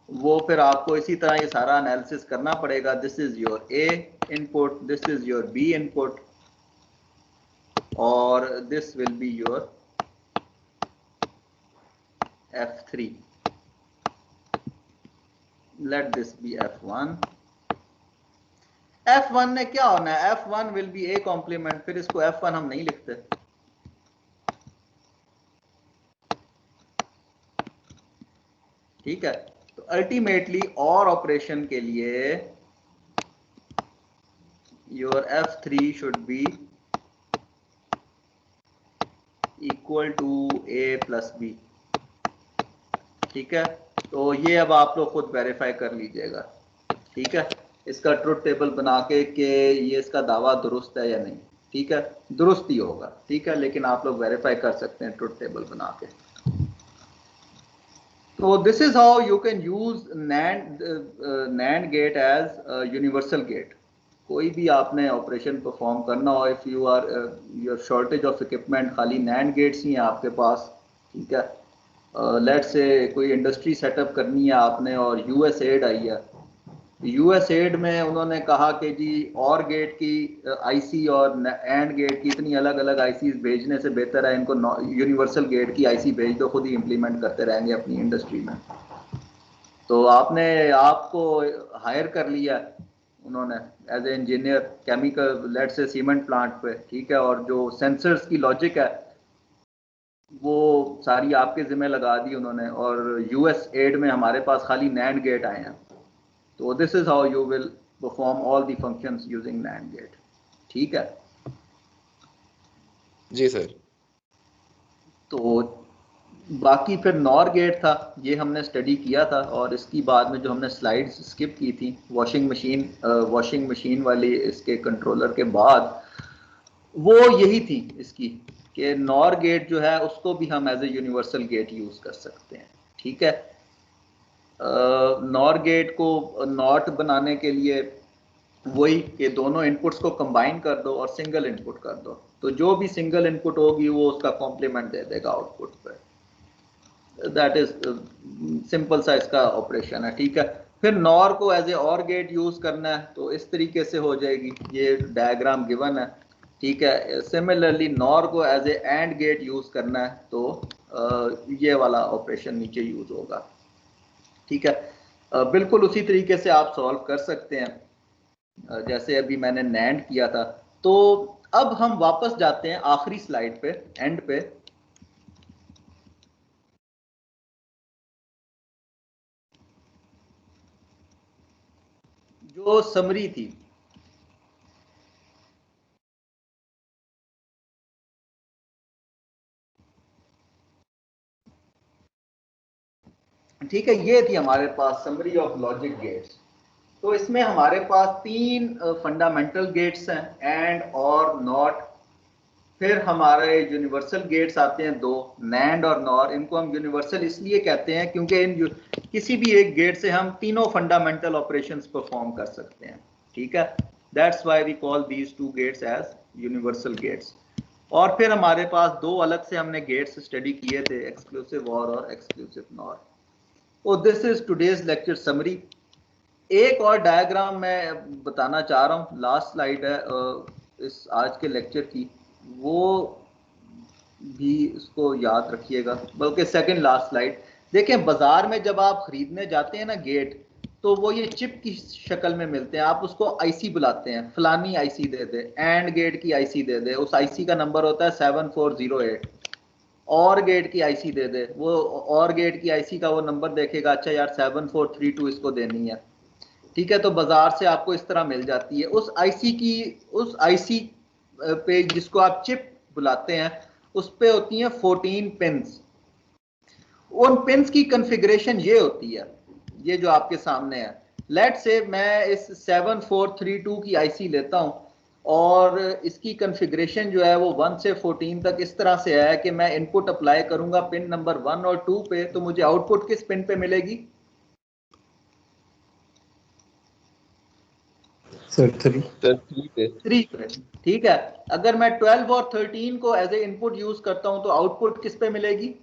वो फिर आपको इसी तरह ये सारा एनालिसिस करना पड़ेगा। This is your A input, this is your B input और this will be your F3। Let this be F1। F1 ने क्या होना है, F1 will be A complement, फिर इसको F1 हम नहीं लिखते। ठीक है, तो अल्टीमेटली और ऑपरेशन के लिए your F3 should be equal to A plus B. ठीक है, तो ये अब आप लोग खुद वेरीफाई कर लीजिएगा। ठीक है, इसका ट्रुथ टेबल बना के कि ये इसका दावा दुरुस्त है या नहीं। ठीक है, दुरुस्त ही होगा। ठीक है, लेकिन आप लोग वेरीफाई कर सकते हैं ट्रुथ टेबल बना के। तो this is how you can use NAND gate as universal gate. कोई भी आपने ऑपरेशन परफॉर्म करना हो, if you are your shortage of equipment, खाली नैंड गेट्स ही हैं आपके पास। ठीक है, लेट्स से कोई इंडस्ट्री सेटअप करनी है आपने और यूएस एड आई है, यूएस एड में उन्होंने कहा कि जी और गेट की आईसी और एंड गेट की इतनी अलग अलग आईसीज भेजने से बेहतर है इनको यूनिवर्सल गेट की आईसी भेज दो, खुद ही इंप्लीमेंट करते रहेंगे अपनी इंडस्ट्री में। तो आपको हायर कर लिया उन्होंने as a engineer chemical, late से सीमेंट प्लांट पे। ठीक है, और जो सेंसर्स की लॉजिक है वो सारी आपके जिम्मे लगा दी उन्होंने, और यूएस एड में हमारे पास खाली नैंड गेट आए हैं। तो this is how you will perform all the functions using NAND gate. ठीक है, जी सर। तो बाकी फिर नॉर गेट था, ये हमने स्टडी किया था, और इसकी बाद में जो हमने स्लाइड्स स्किप की थी वॉशिंग मशीन वाली इसके कंट्रोलर के बाद, वो यही थी इसकी कि नॉर गेट जो है उसको भी हम as a universal gate use कर सकते हैं। ठीक है, नॉर गेट को नॉट बनाने के लिए वही कि दोनों इनपुट्स को कंबाइन कर दो और सिंगल इनपुट कर दो, तो जो भी सिंगल इनपुट होगी वो उसका कॉम्प्लीमेंट दे देगा आउटपुट पे। दैट इज सिंपल सा इसका ऑपरेशन है, ठीक है। फिर नॉर को एज ए और गेट यूज करना है तो इस तरीके से हो जाएगी, ये डायग्राम गिवन है, ठीक है। सिमिलरली नॉर को as a AND gate use करना है तो ये वाला ऑपरेशन नीचे यूज होगा, ठीक है। बिल्कुल उसी तरीके से आप सॉल्व कर सकते हैं जैसे अभी मैंने नैंड किया था। तो अब हम वापस जाते हैं आखिरी स्लाइड पे, एंड पे। जो समरी थी, ठीक है, ये थी हमारे पास समरी ऑफ लॉजिक गेट्स। तो इसमें हमारे पास तीन फंडामेंटल गेट्स हैं, एंड और नॉट। फिर हमारे यूनिवर्सल गेट्स आते हैं दो, नैंड और नॉर। इनको हम यूनिवर्सल इसलिए कहते हैं क्योंकि इन किसी भी एक गेट से हम तीनों फंडामेंटल ऑपरेशंस परफॉर्म कर सकते हैं, ठीक है। That's why we call these two gates as universal gates. और फिर हमारे पास दो अलग से हमने गेट्स स्टडी किए थे, एक्सक्लूसिव और एक्सक्लूसिव नॉर। तो this is today's lecture summary. एक और डायग्राम मैं बताना चाह रहा हूँ, लास्ट स्लाइड है इस आज के लेक्चर की, वो भी इसको याद रखिएगा, बल्कि सेकंड लास्ट स्लाइड। देखें, बाजार में जब आप खरीदने जाते हैं ना गेट, तो वो ये चिप की शक्ल में मिलते हैं। आप उसको आईसी बुलाते हैं, फलानी आईसी दे दे, एंड गेट की आईसी दे दे, उस आईसी का नंबर होता है 7408। और गेट की आईसी दे दे, वो और गेट की आईसी का वो नंबर देखेगा, अच्छा यार 7432 इसको देनी है, ठीक है। तो बाजार से आपको इस तरह मिल जाती है। उस आईसी पे जिसको आप चिप बुलाते हैं, उस पे होती हैं 14 पिन्स। उन पिन्स की कॉन्फ़िगरेशन ये होती है, ये जो आपके सामने है। लेट से मैं इस 7432 की आईसी लेता हूं और इसकी कॉन्फ़िगरेशन जो है वो 1 से 14 तक इस तरह से है कि मैं इनपुट अप्लाई करूंगा पिन नंबर 1 और 2 पे, तो मुझे आउटपुट किस पिन पे मिलेगी सर 3 3 पे, ठीक है। अगर मैं 12 और 13 को एज ए इनपुट यूज करता हूं तो आउटपुट किस पे मिलेगी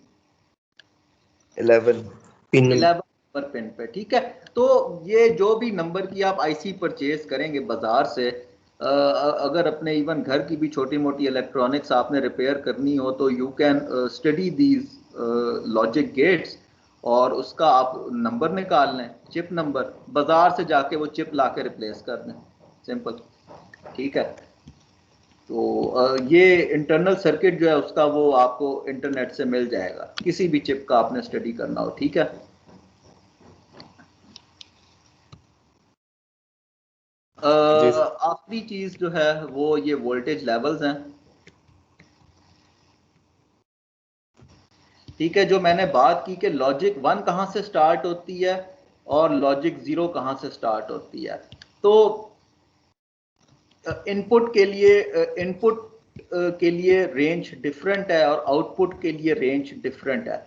11 पिन 11 पर पिन पे, ठीक है। तो ये जो भी नंबर की आप आईसी परचेज करेंगे बाजार से, अगर अपने इवन घर की भी छोटी मोटी इलेक्ट्रॉनिक्स आपने रिपेयर करनी हो, तो you can study these logic gates और उसका आप नंबर निकाल लें, चिप नंबर, बाजार से जाके वो चिप ला के रिप्लेस कर दें, सिंपल, ठीक है। तो ये इंटरनल सर्किट जो है उसका वो आपको इंटरनेट से मिल जाएगा, किसी भी चिप का आपने स्टडी करना हो, ठीक है। आखिरी चीज जो है वो ये वोल्टेज लेवल्स हैं, ठीक है। जो मैंने बात की कि लॉजिक 1 कहाँ से स्टार्ट होती है और लॉजिक 0 कहाँ से स्टार्ट होती है। तो इनपुट के लिए रेंज डिफरेंट है और आउटपुट के लिए रेंज डिफरेंट है।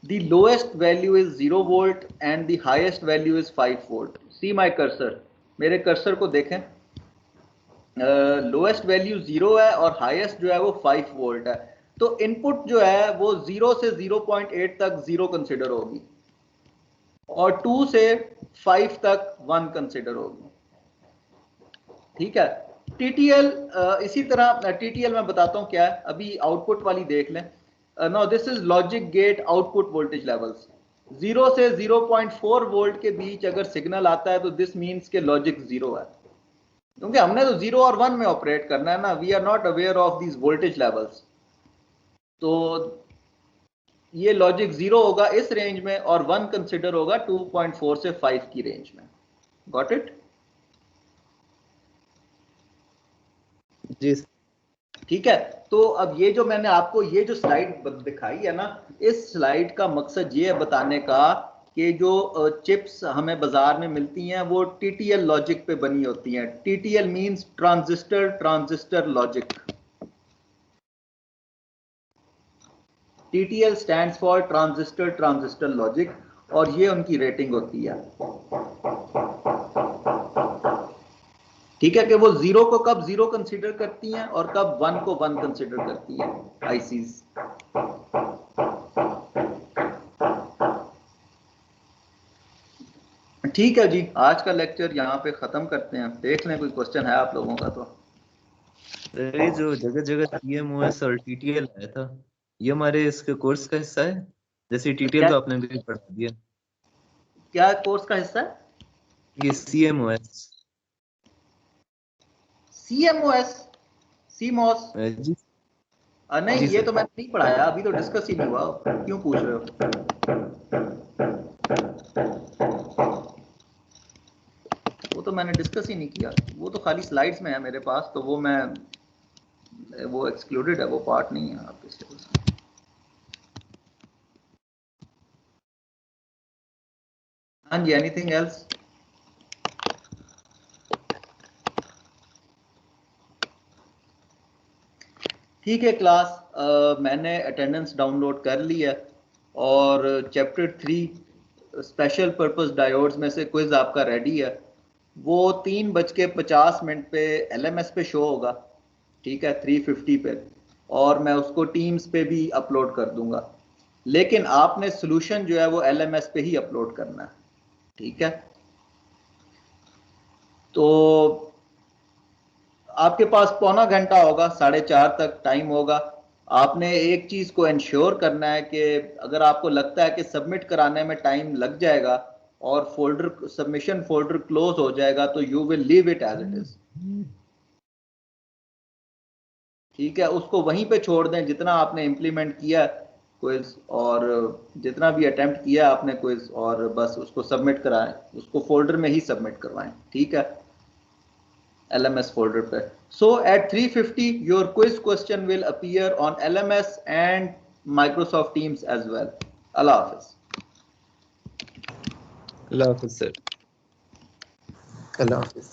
The lowest value is 0 volt and the highest value is 5 volt. See my cursor, मेरे कर्सर को देखें, लोएस्ट वैल्यू 0 है और हाईएस्ट जो है वो 5 वोल्ट है। तो इनपुट जो है वो 0 से 0.8 तक 0 कंसिडर होगी और 2 से 5 तक 1 कंसिडर होगी, ठीक है। टीटीएल इसी तरह, टीटीएल मैं बताता हूं क्या है, अभी आउटपुट वाली देख लें। No, this is logic gate output voltage levels. 0 से 0.4 वोल्ट के बीच अगर सिग्नल आता है तो दिस मीन्स के लॉजिक 0 है, क्योंकि हमने तो 0 और 1 में ऑपरेट करना है ना, we are not aware of these voltage levels. तो ये लॉजिक 0 होगा इस रेंज में और 1 कंसिडर होगा 2.4 से 5 की रेंज में। Got it? जी, ठीक है। तो अब ये जो मैंने आपको ये जो स्लाइड दिखाई है ना, इस स्लाइड का मकसद ये है बताने का कि जो चिप्स हमें बाजार में मिलती हैं वो टीटीएल लॉजिक पे बनी होती हैं। TTL means transistor logic. TTL stands for transistor logic. और ये उनकी रेटिंग होती है। ठीक है, कि वो 0 को कब 0 कंसीडर करती हैं और कब 1 को 1 कंसीडर करती हैं आईसीज। ठीक है जी, आज का लेक्चर यहाँ पे खत्म करते हैं। देख लें कोई क्वेश्चन है आप लोगों का तो। ये जो जगह जगह CMOS और TTL आया था, ये हमारे इसके कोर्स का हिस्सा है? जैसे TTL तो आपने भी पढ़ा दिया। क्या कोर्स का हिस्सा है? ये CMOS CMOS, CMOS जी नहीं, जी ये सर। तो मैंने नहीं पढ़ाया, अभी तो डिस्कस ही नहीं हुआ। क्यों पूछ रहे हो? वो तो मैंने डिस्कस ही नहीं किया, वो तो खाली स्लाइड्स में है मेरे पास, तो वो एक्सक्लूडेड है, वो पार्ट नहीं है आपके सिलेबस में। हाँ जी, एनीथिंग एल्स? ठीक है क्लास, मैंने अटेंडेंस डाउनलोड कर ली है और चैप्टर 3 स्पेशल पर्पस डायोड्स में से क्विज आपका रेडी है। वो 3:50 पे LMS पे शो होगा, ठीक है, 3:50 पे, और मैं उसको टीम्स पे भी अपलोड कर दूंगा। लेकिन आपने सोल्यूशन जो है वो LMS पे ही अपलोड करना है, ठीक है। तो आपके पास पौना घंटा होगा, 4:30 तक टाइम होगा। आपने एक चीज को इंश्योर करना है कि अगर आपको लगता है कि सबमिट कराने में टाइम लग जाएगा और फोल्डर सबमिशन फोल्डर क्लोज हो जाएगा, तो you will leave it as it is, ठीक है। उसको वहीं पे छोड़ दें जितना आपने इम्प्लीमेंट किया क्विज, और जितना भी अटेम्प्ट किया आपने क्विज, और बस उसको सबमिट कराएं, उसको फोल्डर में ही सबमिट करवाएं, ठीक है, LMS folder पे। So at 3:50 your quiz question will appear on LMS and Microsoft Teams as well. Allah Hafiz. अल्लाह हाफिज़ सर। Allah Hafiz.